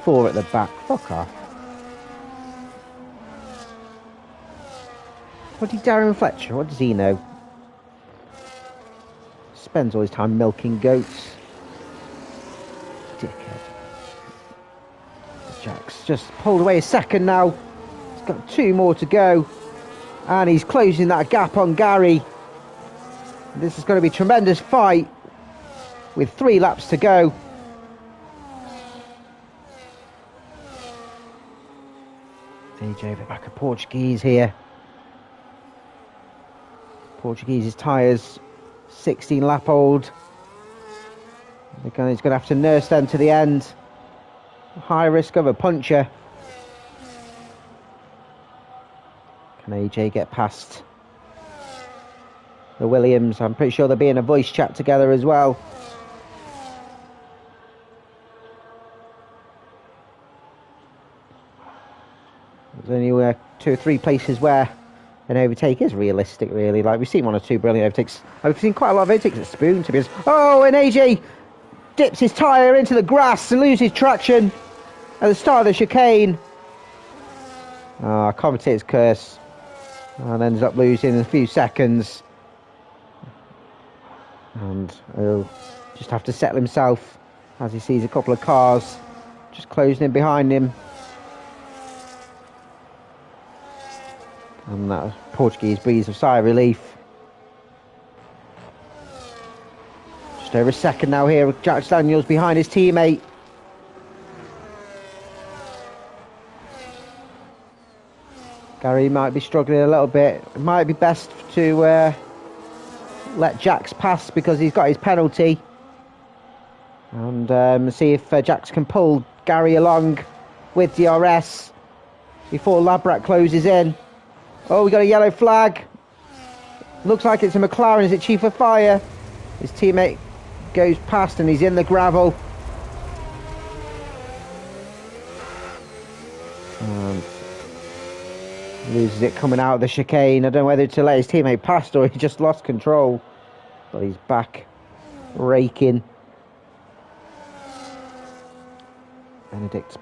4 at the back. Fuck off. Bloody Darren Fletcher, what does he know? Spends all his time milking goats. Dickhead. Jax just pulled away a second now. He's got 2 more to go. And he's closing that gap on Gary. This is going to be a tremendous fight with 3 laps to go. DJ the back of Portuguese here. Portuguese's tyres 16 lap old. He's going to have to nurse them to the end. High risk of a puncture. Can AJ get past the Williams? I'm pretty sure they'll be in a voice chat together as well. There's only 2 or 3 places where an overtake is realistic, really. Like, we've seen 1 or 2 brilliant overtakes. I've seen quite a lot of overtakes at Spoon, to be honest. Oh, and AJ dips his tyre into the grass and loses traction at the start of the chicane. Ah, commentator's curse. and ends up losing in a few seconds. And he'll just have to settle himself as he sees a couple of cars just closing in behind him. And that Portuguese breathes a sigh of relief. Just over a second now here with Jack Daniels behind his teammate. Gary might be struggling a little bit. It might be best to let Jax pass because he's got his penalty. And see if Jax can pull Gary along with DRS before Labrat closes in. Oh, we got a yellow flag. Looks like it's a McLaren. Is it Chief of Fire? His teammate goes past and he's in the gravel. And loses it coming out of the chicane. I don't know whether to let his teammate past or he just lost control. But he's back raking. Benedict,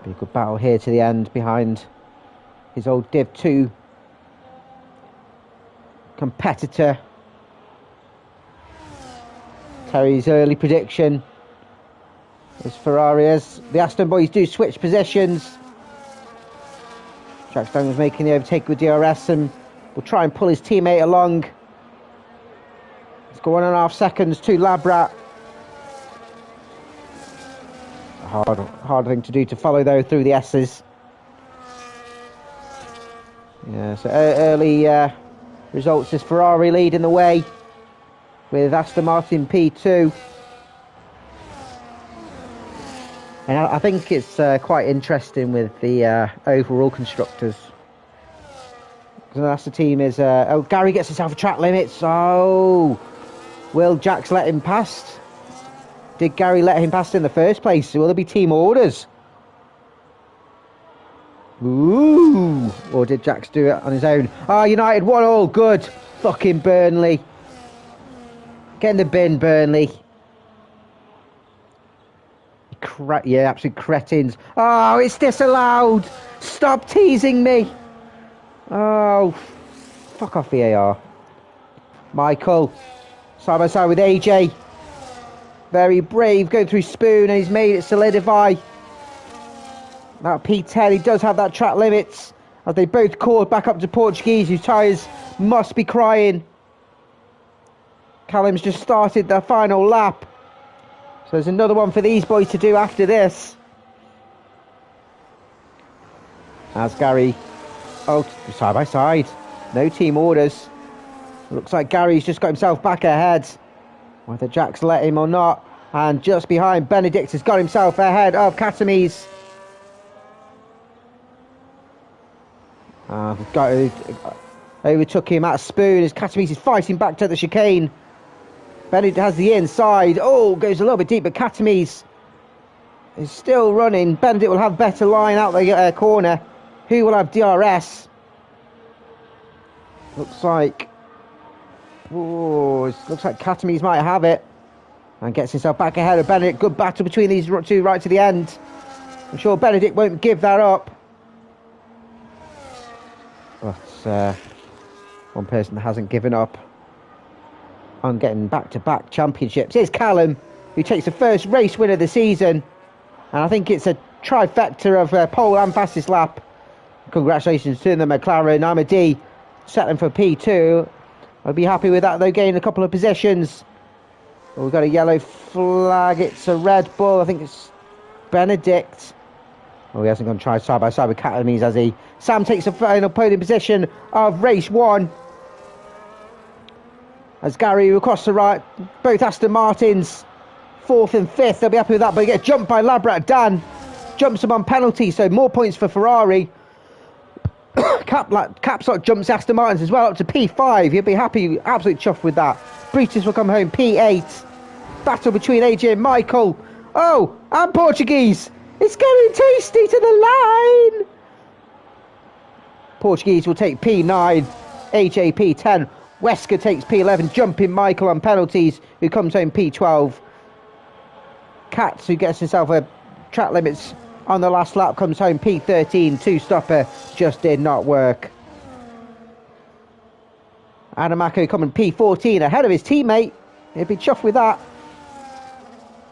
be a good battle here to the end behind his old Div 2 competitor. Terry's early prediction is Ferrari as the Aston boys do switch positions. Jack Daniels making the overtake with DRS and will try and pull his teammate along. It's got 1.5 seconds to Labrat. Hard thing to do to follow though through the S's. Yeah, so early results is Ferrari leading the way with Aston Martin P2. And I think it's quite interesting with the overall constructors. Because that's the team is... oh, Gary gets himself a track limits. Oh, will Jax let him past? Did Gary let him past in the first place? Will there be team orders? Ooh. Or did Jax do it on his own? Ah, United 1-1. Good. Fucking Burnley. Get in the bin, Burnley. Yeah, absolute cretins. Oh, it's disallowed. Stop teasing me. Oh, fuck off VAR. Michael, side by side with AJ. Very brave, going through Spoon, and he's made it solidify. Now P10, he does have that track limits. As they both call back up to Portuguese, whose tyres must be crying. Callum's just started the final lap. So there's another one for these boys to do after this. As Gary, oh, side by side. No team orders. Looks like Gary's just got himself back ahead. Whether Jack's let him or not. And just behind, Benedict has got himself ahead of Katamis. Overtook him at Spoon as Katamis is fighting back to the chicane. Benedict has the inside. Oh, goes a little bit deep, but Katamis is still running. Benedict will have better line out the corner. Who will have DRS? Looks like... oh, looks like Katamis might have it. And gets himself back ahead of Benedict. Good battle between these two right to the end. I'm sure Benedict won't give that up. But one person that hasn't given up on getting back-to-back championships is Callum, who takes the first race win of the season. And I think it's a trifecta of pole and fastest lap. Congratulations to the McLaren. Amadi settling for P2. I'll be happy with that, though, gaining a couple of positions. Well, we've got a yellow flag. It's a Red Bull. I think it's Benedict. Oh, he hasn't gone try side by side with Katamis, has he? Sam takes the final podium position of race 1. As Gary across the right, both Aston Martins, 4th and 5th. They'll be happy with that, but he gets jumped by Labrat. Dan jumps him on penalty, so more points for Ferrari. Capsot jumps Aston Martins as well up to P5. He'll be happy, absolutely chuffed with that. Britis will come home P8. Battle between AJ and Michael. Oh, and Portuguese. It's getting tasty to the line. Portuguese will take P9. AJ P10. Wesker takes P11, jumping Michael on penalties, who comes home P12. Katz, who gets himself a track limits on the last lap, comes home P13. Two-stopper just did not work. Adamako coming P14 ahead of his teammate. He'd be chuffed with that.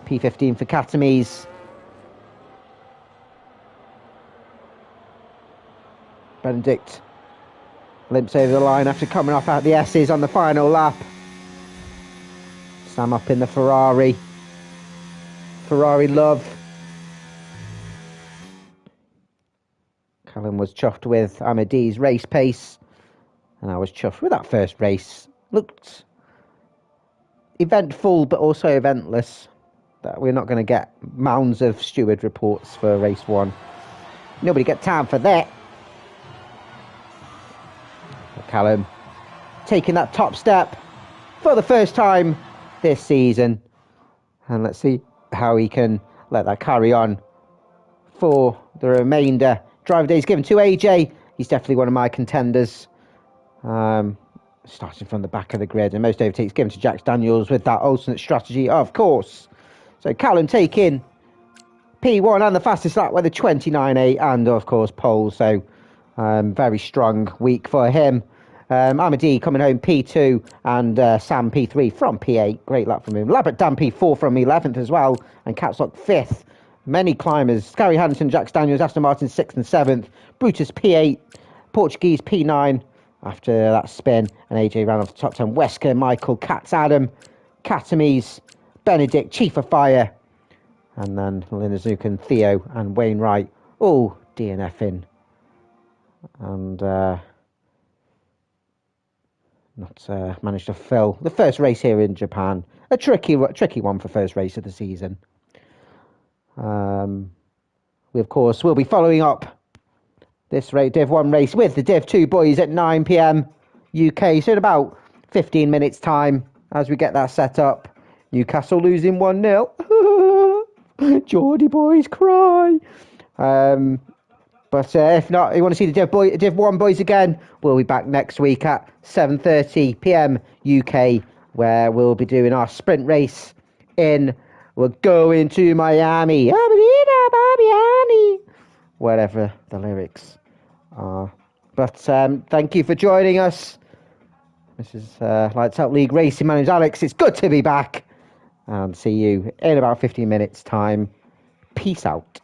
P15 for Katames. Benedict limps over the line after coming off out the S's on the final lap. Sam up in the Ferrari. Ferrari love. Callum was chuffed with Amadi's race pace. And I was chuffed with that first race. Looked eventful, but also eventless. That we're not going to get mounds of steward reports for race 1. Nobody get time for that. Callum taking that top step for the first time this season. And let's see how he can let that carry on for the remainder. Driver days given to AJ. He's definitely one of my contenders. Starting from the back of the grid, and most overtakes given to Jack Daniels with that alternate strategy, of course. So Callum taking P1 and the fastest lap with a 29.8, and of course pole. So very strong week for him. Amadi coming home P2 and Sam P3 from P8. Great lap from him. Labrat Dan P4 from 11th as well, and Capslock 5th. Many climbers. Gary Hansen, Jack Daniels, Aston Martin 6th and 7th. Brutus P8, Portuguese P9 after that spin, and AJ ran off the top 10. Wesker, Michael, Katz, Adam, Katames, Benedict, Chief of Fire, and then Linazukan, Theo, and Wainwright all DNFing. And not managed to fill the first race here in Japan. A tricky one for first race of the season. We, of course, will be following up this Div 1 race with the Div 2 boys at 9 p.m. UK. So in about 15 minutes time as we get that set up. Newcastle losing 1-0. Geordie boys cry. But if not, you want to see the Div 1 boys again, we'll be back next week at 7:30 p.m. UK, where we'll be doing our sprint race we're going to Miami. Whatever the lyrics are. But thank you for joining us. This is Lights Out League Racing. My name's Alex. It's good to be back. And see you in about 15 minutes time. Peace out.